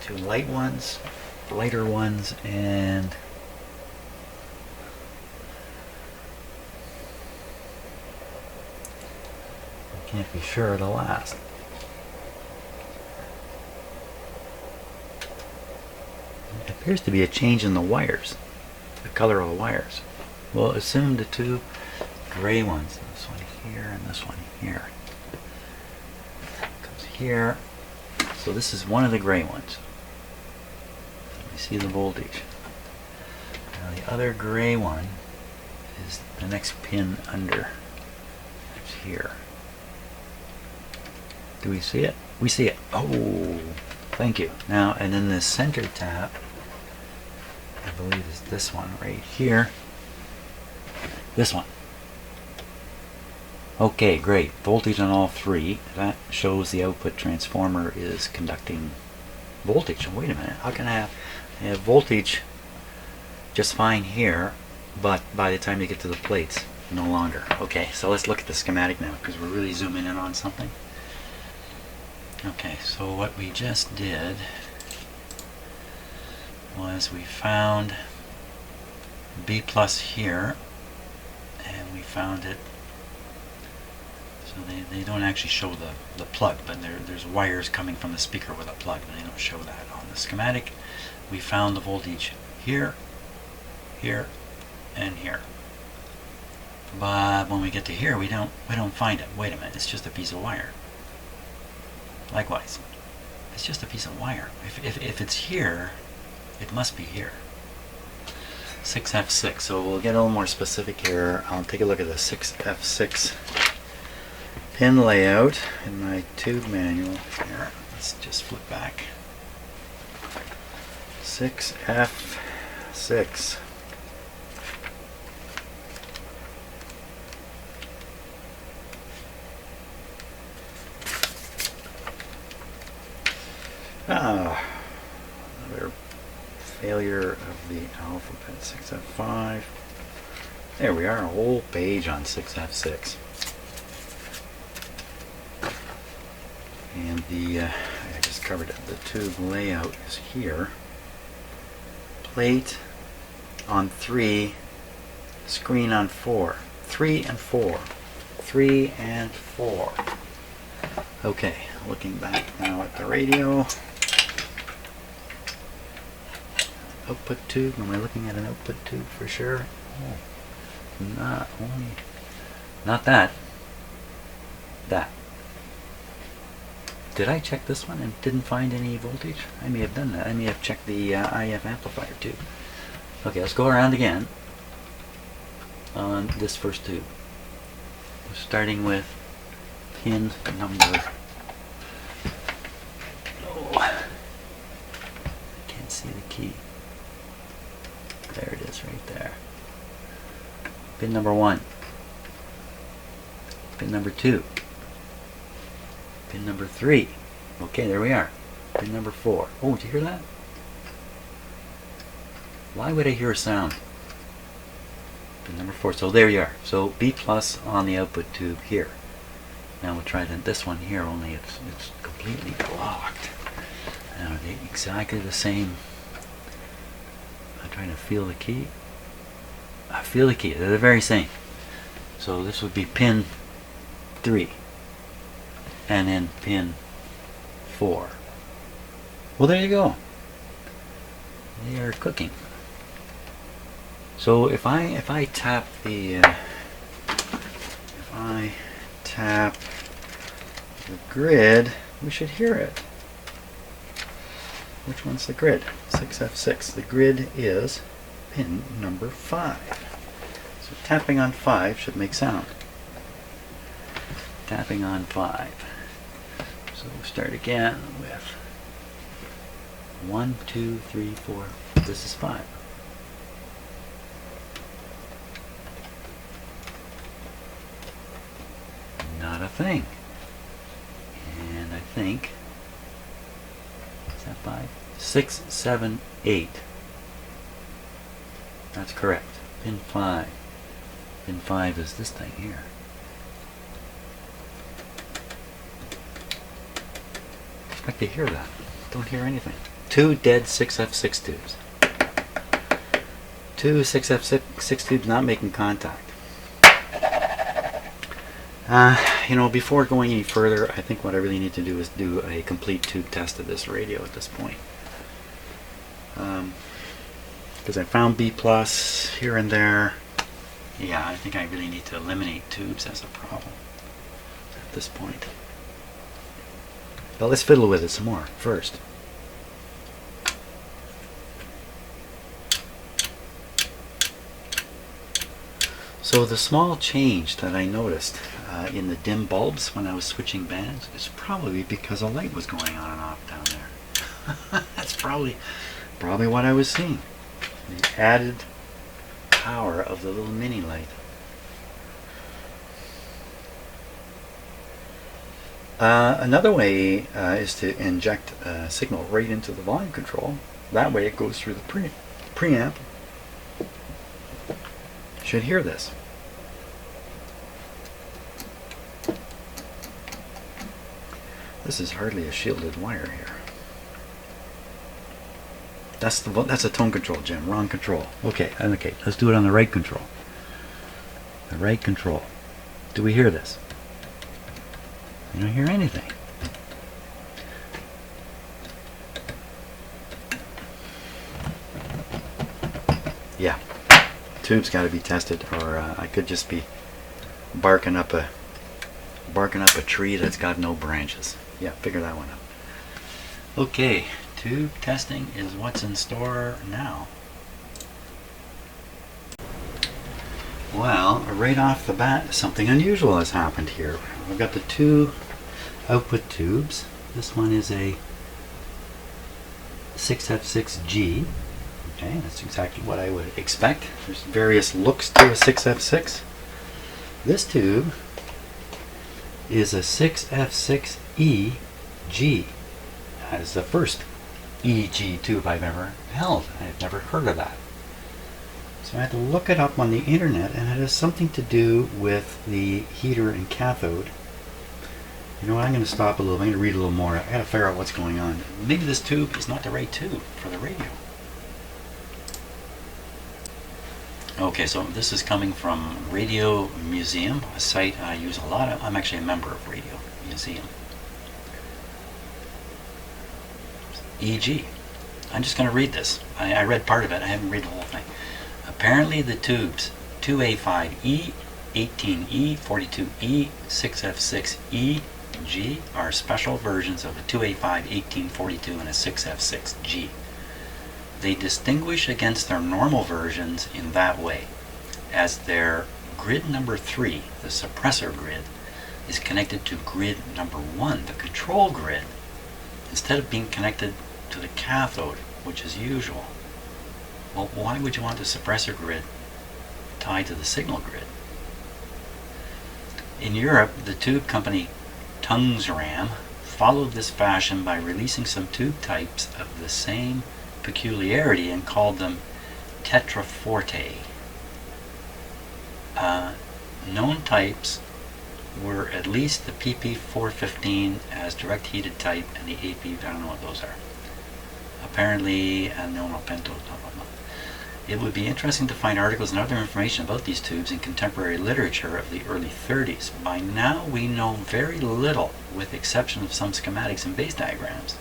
2 light ones, lighter ones, and I can't be sure of the last. It appears to be a change in the wires, the color of the wires. We'll assume the 2 gray ones, this one here and this one here. Comes here. So this is one of the gray ones. We see the voltage. Now the other gray one is the next pin under. It's here. Do we see it? We see it. Oh, thank you. Now, and then the center tap, I believe is this one right here. This one. Okay, great. Voltage on all 3. That shows the output transformer is conducting voltage. Wait a minute. How can I have voltage just fine here, but by the time you get to the plates, no longer? Okay, so let's look at the schematic now, because we're really zooming in on something. Okay, so what we just did was we found B+ here, and we found it. So they don't actually show the plug, but there's wires coming from the speaker with a plug, and they don't show that on the schematic. We found the voltage here, here, and here. But when we get to here, we don't find it. Wait a minute, it's just a piece of wire. Likewise, it's just a piece of wire. If it's here, it must be here. 6F6. So we'll get a little more specific here. I'll take a look at the 6F6 pin layout in my tube manual here. Let's just flip back. 6F6. Another failure of the alphabet. 6F5. There we are, a whole page on 6F6. And I just covered it. The tube layout is here. Plate on 3, screen on 4. 3 and 4. 3 and 4. Okay, looking back now at the radio. Output tube. Am I looking at an output tube for sure? Oh, not that. That. Did I check this one and didn't find any voltage? I may have done that. I may have checked the IF amplifier tube. Okay, let's go around again on this first tube. We're starting with pin number. Oh, I can't see the key. There it is, right there. Pin number 1. Pin number 2. Pin number 3. Okay, there we are. Pin number 4. Oh, did you hear that? Why would I hear a sound? Pin number 4. So there you are. So B plus on the output tube here. Now we'll try this one here, only it's completely blocked. Now they're exactly the same. I'm trying to feel the key. I feel the key. They're the very same. So this would be pin 3. And then pin 4. Well, there you go. They are cooking. So if I tap the grid, we should hear it. Which one's the grid? 6F6. The grid is pin number 5. So tapping on 5 should make sound. Tapping on 5. So we'll start again with 1, 2, 3, 4. This is 5. Not a thing. And I think, is that 5? 6, 7, 8. That's correct. Pin 5. Pin 5 is this thing here. I expect to hear that. Don't hear anything. 2 dead 6F6 tubes. 2 6F6 tubes not making contact. Before going any further, I think what I really need to do is do a complete tube test of this radio at this point. Because I found B plus here and there. Yeah, I think I really need to eliminate tubes as a problem at this point. But let's fiddle with it some more first. So the small change that I noticed in the dim bulbs when I was switching bands is probably because a light was going on and off down there. That's probably what I was seeing. The added power of the little mini light. Another way is to inject a signal right into the volume control. That way it goes through the preamp. Should hear this. This is hardly a shielded wire here. That's a tone control, Jim. Wrong control. Okay, let's do it on the right control. The right control. Do we hear this? You don't hear anything. Yeah, tube's got to be tested, or I could just be barking up a tree that's got no branches. Yeah, figure that one out. Okay, tube testing is what's in store now. Well, right off the bat, something unusual has happened here. I've got the two output tubes This one is a 6F6G. Okay, that's exactly what I would expect. There's various looks to a 6F6. This tube is a 6F6EG. That is the first EG tube I've ever held. I've never heard of that. So I had to look it up on the internet, and it has something to do with the heater and cathode. You know what, I'm going to stop a little. I'm going to read a little more. I got to figure out what's going on. Maybe this tube is not the right tube for the radio. Okay, so this is coming from Radio Museum, a site I use a lot of. I'm actually a member of Radio Museum. EG. I'm just going to read this. I read part of it. I haven't read the whole thing. Apparently the tubes 2A5E, 18E, 42E, 6F6E, G are special versions of a 2A5, 1842 and a 6F6G. They distinguish against their normal versions in that way, as their grid number 3, the suppressor grid, is connected to grid number 1, the control grid, instead of being connected to the cathode, which is usual. Well, why would you want the suppressor grid tied to the signal grid? In Europe, the tube company Tungsram followed this fashion by releasing some tube types of the same peculiarity and called them tetraforte. Known types were at least the PP415 as direct heated type and the AP, I don't know what those are. Apparently, no, pento. It would be interesting to find articles and other information about these tubes in contemporary literature of the early 30s. By now we know very little, with exception of some schematics and base diagrams,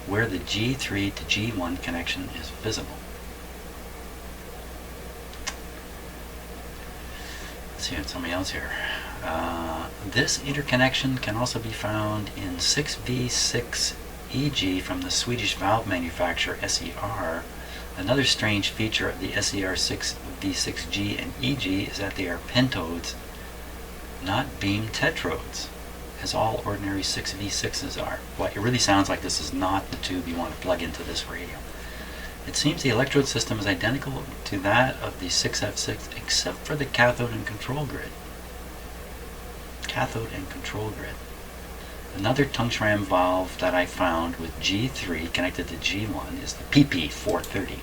where the G3 to G1 connection is visible. Let's see, somebody else here. This interconnection can also be found in 6V6EG from the Swedish valve manufacturer SER. Another strange feature of the SER 6V6G and EG is that they are pentodes, not beam tetrodes, as all ordinary 6V6s are. Well, it really sounds like this is not the tube you want to plug into this radio. It seems the electrode system is identical to that of the 6F6 except for the cathode and control grid. Cathode and control grid. Another Tungsram valve that I found with G3 connected to G1 is the PP430.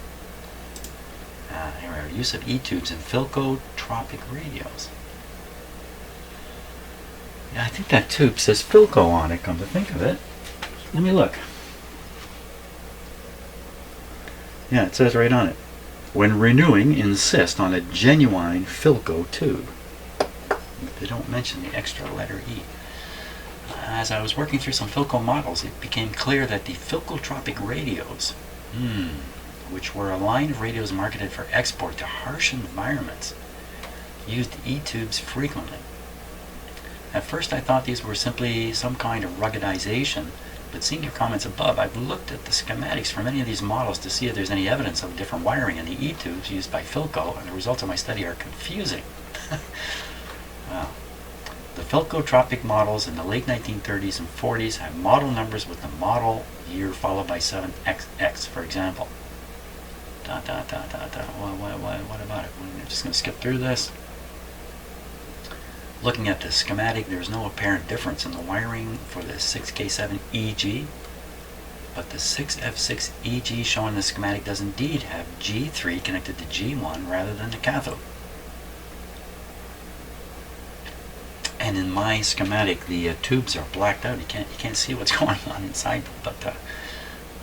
Use of E-tubes in Philco Tropic radios. Yeah, I think that tube says Philco on it, come to think of it. Let me look. Yeah, it says right on it. When renewing, insist on a genuine Philco tube. They don't mention the extra letter E. As I was working through some Philco models, it became clear that the Philco Tropic radios, which were a line of radios marketed for export to harsh environments, used E-tubes frequently. At first I thought these were simply some kind of ruggedization, but seeing your comments above, I've looked at the schematics for many of these models to see if there's any evidence of different wiring in the E-tubes used by Philco, and the results of my study are confusing. Wow. The Philco Tropic models in the late 1930s and 40s have model numbers with the model year followed by 7XX, for example. What about it? I'm just going to skip through this. Looking at the schematic, there's no apparent difference in the wiring for the 6K7EG, but the 6F6EG shown in the schematic does indeed have G3 connected to G1 rather than the cathode. And in my schematic, the tubes are blacked out. You can't see what's going on inside, but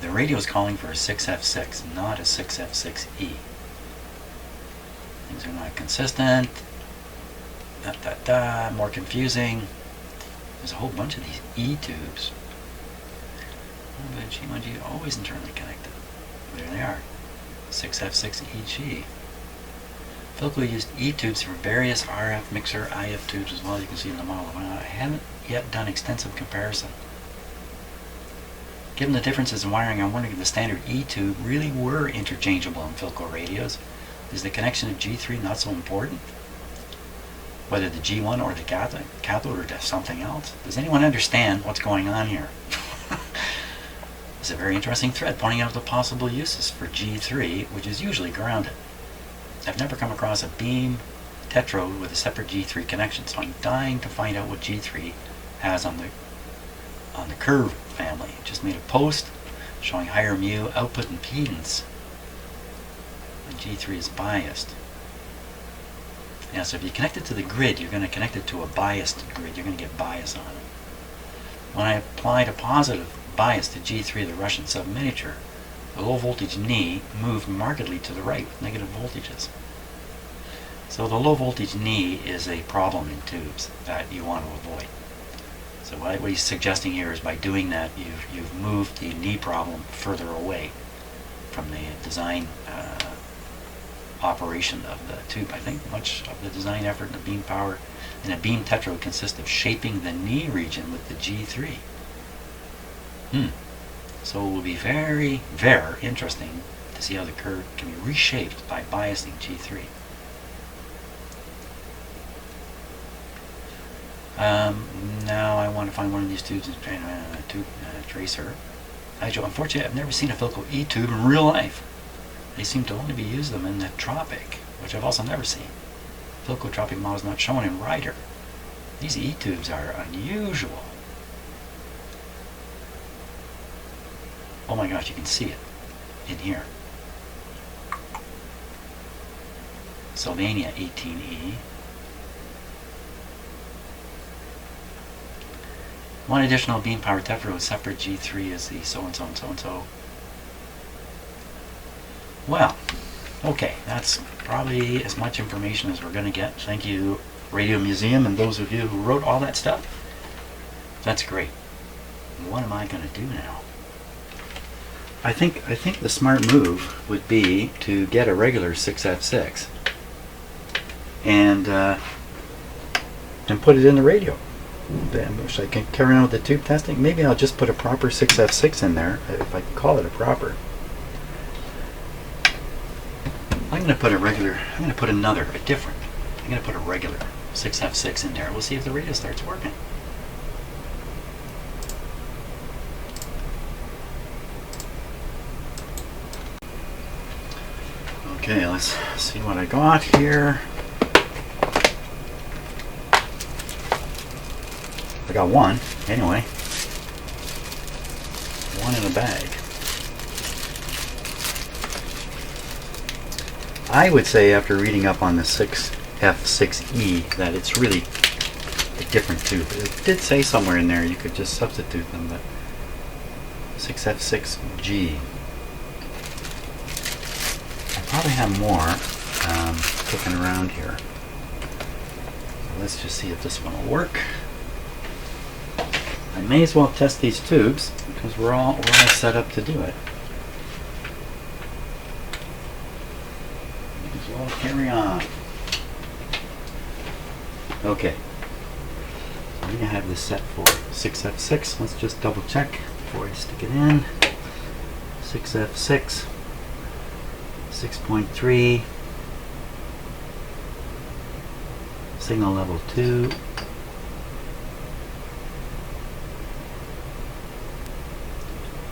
the radio is calling for a 6F6, not a 6F6E. Things are not consistent. More confusing. There's a whole bunch of these E-tubes. But G1G always internally connected. There they are. 6F6EG. Philco used E-tubes for various RF mixer IF tubes as well, as you can see in the model. I haven't yet done extensive comparison. Given the differences in wiring, I'm wondering if the standard E-tube really were interchangeable in Philco radios. Is the connection of G3 not so important? Whether the G1 or the cathode or something else? Does anyone understand what's going on here? is a very interesting thread pointing out the possible uses for G3, which is usually grounded. I've never come across a beam tetrode with a separate G3 connection, so I'm dying to find out what G3 has on the curve family. Just made a post showing higher mu output impedance, and G3 is biased. Yeah, so if you connect it to the grid, you're going to connect it to a biased grid. You're going to get bias on it. When I applied a positive bias to G3, the Russian sub-miniature, the low voltage knee moved markedly to the right with negative voltages. So the low voltage knee is a problem in tubes that you want to avoid. So what he's suggesting here is by doing that, you've moved the knee problem further away from the design operation of the tube. I think much of the design effort in a beam power in a beam tetrode consists of shaping the knee region with the G3. So it will be very, very interesting to see how the curve can be reshaped by biasing G3. Now I want to find one of these tubes and tube tracer. Unfortunately, I've never seen a Philco E-tube in real life. They seem to only be used them in the Tropic, which I've also never seen. Philco Tropic model is not shown in Rider. These E-tubes are unusual. Oh my gosh, you can see it in here. Sylvania 18E. One additional beam power tetrode with separate G3 is the so-and-so and so-and-so. Well, okay, that's probably as much information as we're going to get. Thank you, Radio Museum, and those of you who wrote all that stuff. That's great. What am I going to do now? I think the smart move would be to get a regular 6F6 and put it in the radio. Should I carry on with the tube testing? Maybe I'll just put a proper 6F6 in there, if I can call it a proper. I'm going to put a regular, I'm going to put another, a different. I'm going to put a regular 6F6 in there. We'll see if the radio starts working. Okay, let's see what I got here. I got one, anyway. One in a bag. I would say, after reading up on the 6F6E, that it's really a different tube. It did say somewhere in there you could just substitute them, but 6F6G. I probably have more kicking around here. So let's just see if this one will work. I may as well test these tubes because we're all set up to do it. May as well carry on. Okay. I'm going to have this set for 6F6. Let's just double check before I stick it in. 6F6. 6.3. Signal level 2.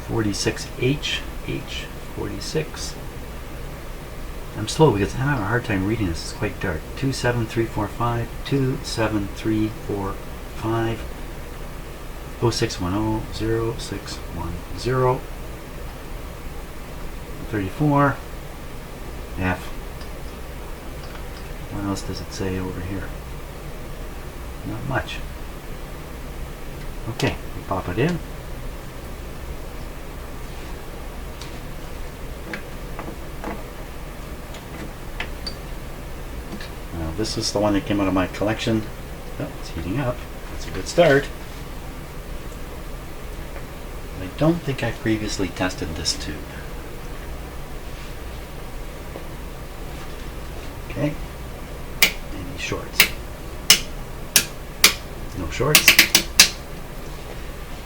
46H, H46. I'm slow because I have a hard time reading this. It's quite dark. 27345, 27345, 0610, 0610, 34, F. What else does it say over here? Not much. Okay, we pop it in. This is the one that came out of my collection. Oh, it's heating up. That's a good start. I don't think I previously tested this tube. Okay. Any shorts? No shorts.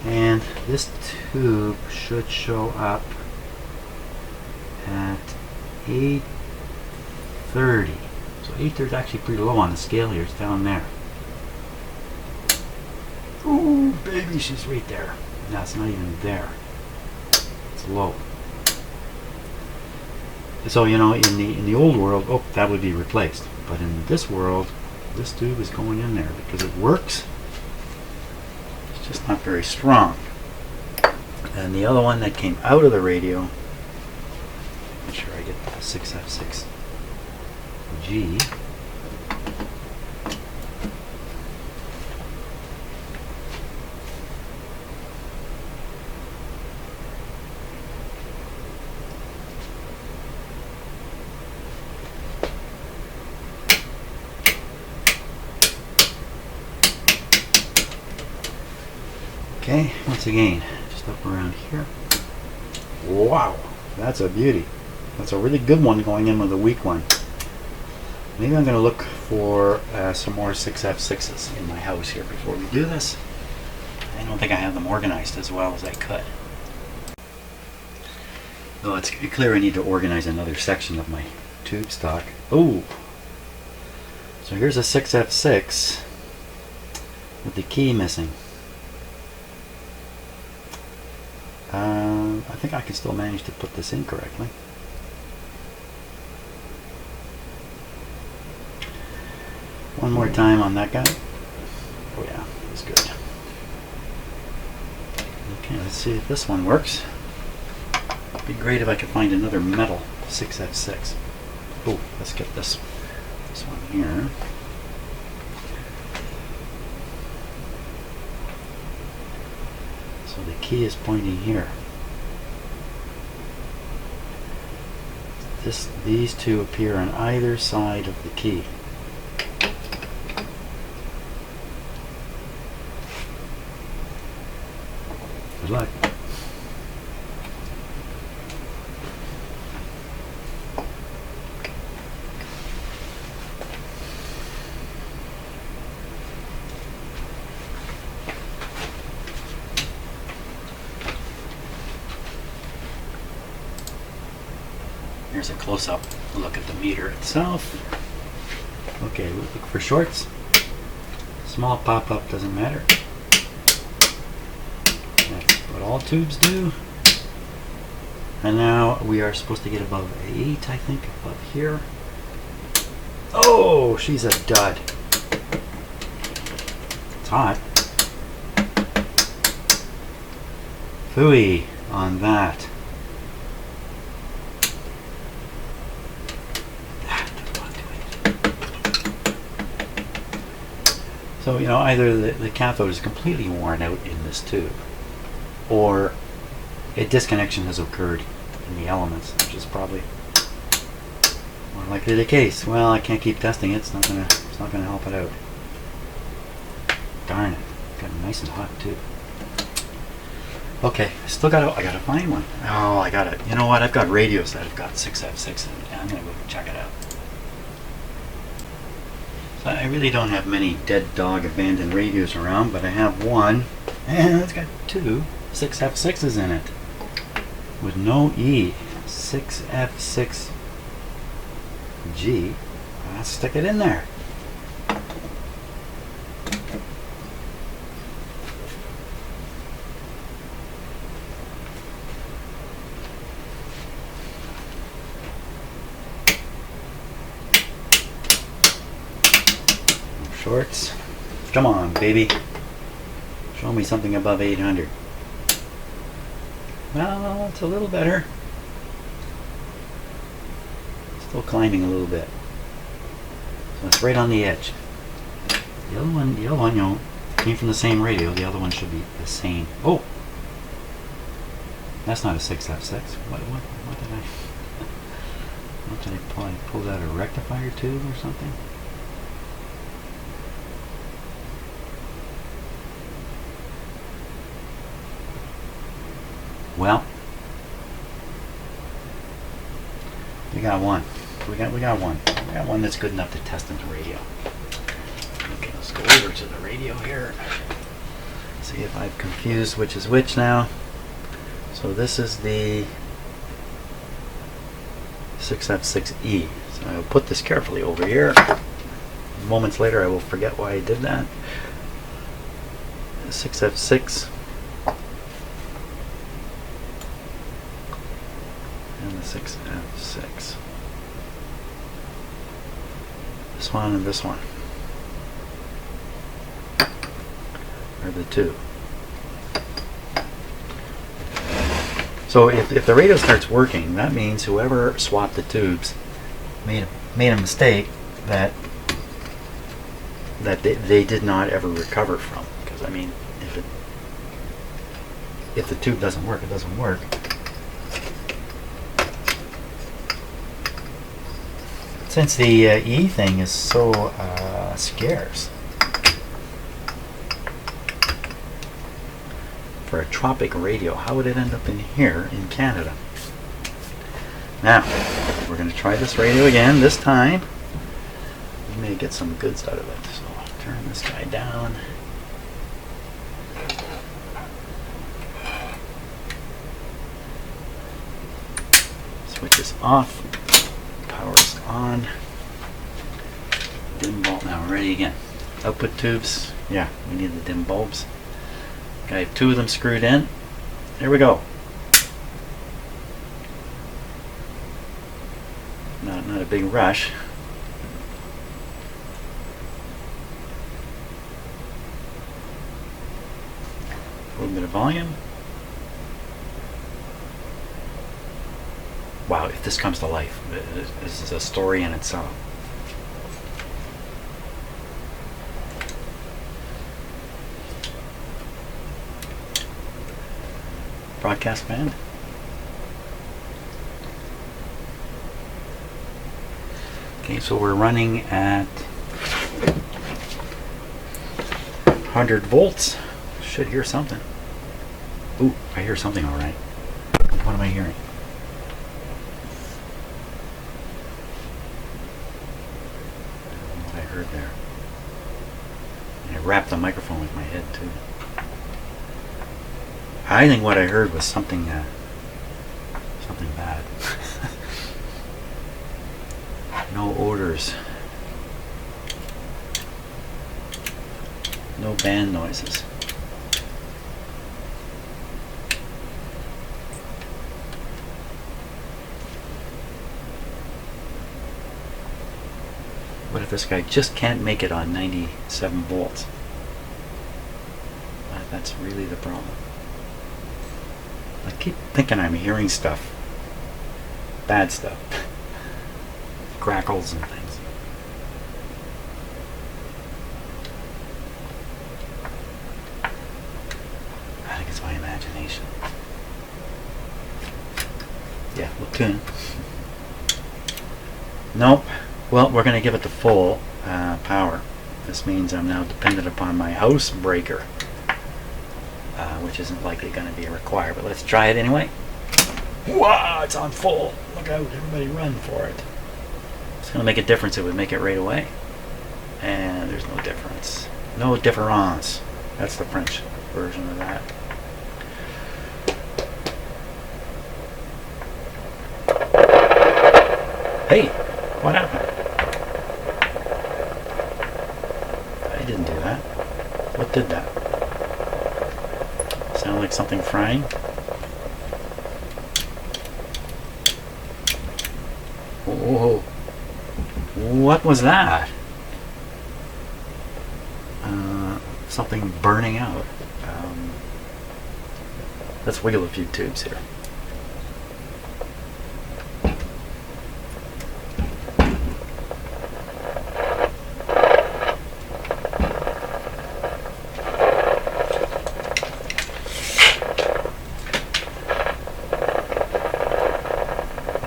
And this tube should show up at 830. So 830 is actually pretty low on the scale here. It's down there. Ooh, baby, she's right there. No, it's not even there. it's low. So in the old world, oh, that would be replaced. But in this world, this tube is going in there because it works. It's just not very strong. And the other one that came out of the radio, make sure I get the 6F6G. Okay, once again, just up around here. Wow, that's a beauty. That's a really good one going in with a weak one. Maybe I'm going to look for some more 6F6s in my house here before we do this. I don't think I have them organized as well as I could. Well, it's clear I need to organize another section of my tube stock. Oh! So here's a 6F6 with the key missing. I think I can still manage to put this in correctly. One more time on that guy. Oh yeah, that's good. Okay, let's see if this one works. It'd be great if I could find another metal 6F6. Oh, let's get this one here. So the key is pointing here. These two appear on either side of the key. Good luck. Here's a close-up look at the meter itself. Okay, we'll look for shorts. Small pop-up doesn't matter. That's what all tubes do. And now we are supposed to get above 8, I think, above here. Oh, she's a dud. It's hot. Phooey on that. So, either the cathode is completely worn out in this tube, or a disconnection has occurred in the elements, which is probably more likely the case. Well, I can't keep testing it. It's not gonna help it out. Darn it! Got nice and hot too. Okay, I gotta find one. Oh, I got it. You know what? I've got radios that have got 6F6 in it. I'm gonna go check it out. I really don't have many dead dog abandoned radios around, but I have one, and it's got two 6F6s in it with no E. 6F6G. Let's stick it in there. Shorts. Come on, baby. Show me something above 800. Well, it's a little better. Still climbing a little bit. So it's right on the edge. The other one, came from the same radio. The other one should be the same. Oh! That's not a 6F6. What did I... What did I pull? I pulled out a rectifier tube or something? Well, we got one. We got one. We got one that's good enough to test in the radio. Okay, let's go over to the radio here. See if I've confused which is which now. So this is the 6F6E. So I'll put this carefully over here. Moments later I will forget why I did that. 6F6. and the 6F6. This one and this one are the two. So if the radio starts working, that means whoever swapped the tubes made a mistake that they did not ever recover from. Because I mean, if the tube doesn't work, it doesn't work. Since the E thing is so scarce for a tropic radio, how would it end up in here in Canada? Now, we're going to try this radio again. This time, we may get some goods out of it. So I'll turn this guy down. Switch is off. Power's on. Dim bulb. Now we're ready again. Output tubes. Yeah, we need the dim bulbs. Okay, I have two of them screwed in. There we go. Not a big rush. A little bit of volume. Wow, if this comes to life, this is a story in itself. Broadcast band. Okay, so we're running at 100 volts. Should hear something. Ooh, I hear something all right. What am I hearing? What I heard there. And I wrapped the microphone with my head too. I think what I heard was something bad. No odors. No band noises. What if this guy just can't make it on 97 volts? That's really the problem. I keep thinking I'm hearing stuff. Bad stuff. Crackles and things. I think it's my imagination. Yeah, we'll tune. Nope. Well, we're going to give it the full power. This means I'm now dependent upon my house breaker, which isn't likely going to be required, but let's try it anyway. Wow, it's on full. Look out, everybody run for it. It's going to make a difference. It would make it right away. And there's no difference. No difference. That's the French version of that. Hey, what happened? I didn't do that. What did that? Sound like something frying? Whoa. What was that? Something burning out. Let's wiggle a few tubes here.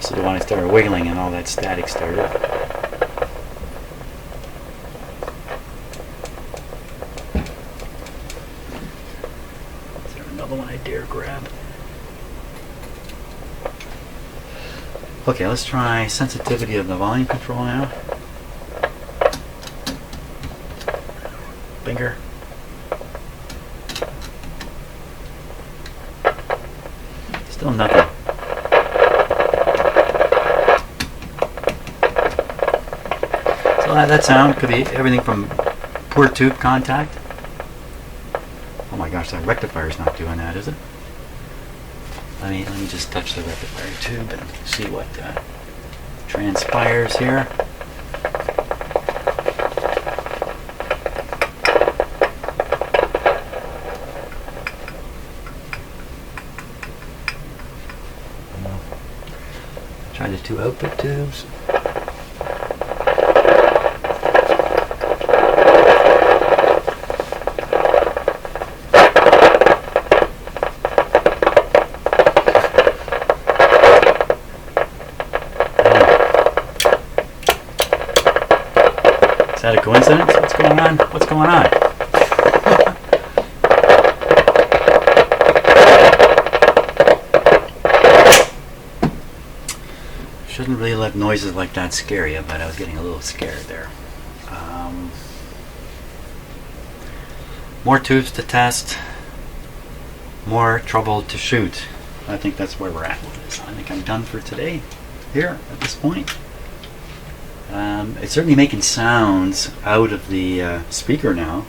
So the one I started wiggling and all that static started. Grab. Okay, let's try sensitivity of the volume control now. Finger. Still nothing. So that sound could be everything from poor tube contact. Oh my gosh, that rectifier's not doing that, is it? Let me just touch the rectifier tube and see what transpires here. Try the 2 output tubes. Is that a coincidence? What's going on? What's going on? Shouldn't really let noises like that scare you, but I was getting a little scared there. More tubes to test, more trouble to shoot. I think that's where we're at with this. I think I'm done for today here at this point. It's certainly making sounds out of the speaker now.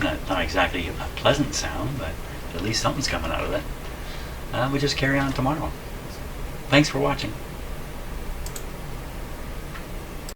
not exactly a pleasant sound, but at least something's coming out of it. We'll just carry on tomorrow. Thanks for watching.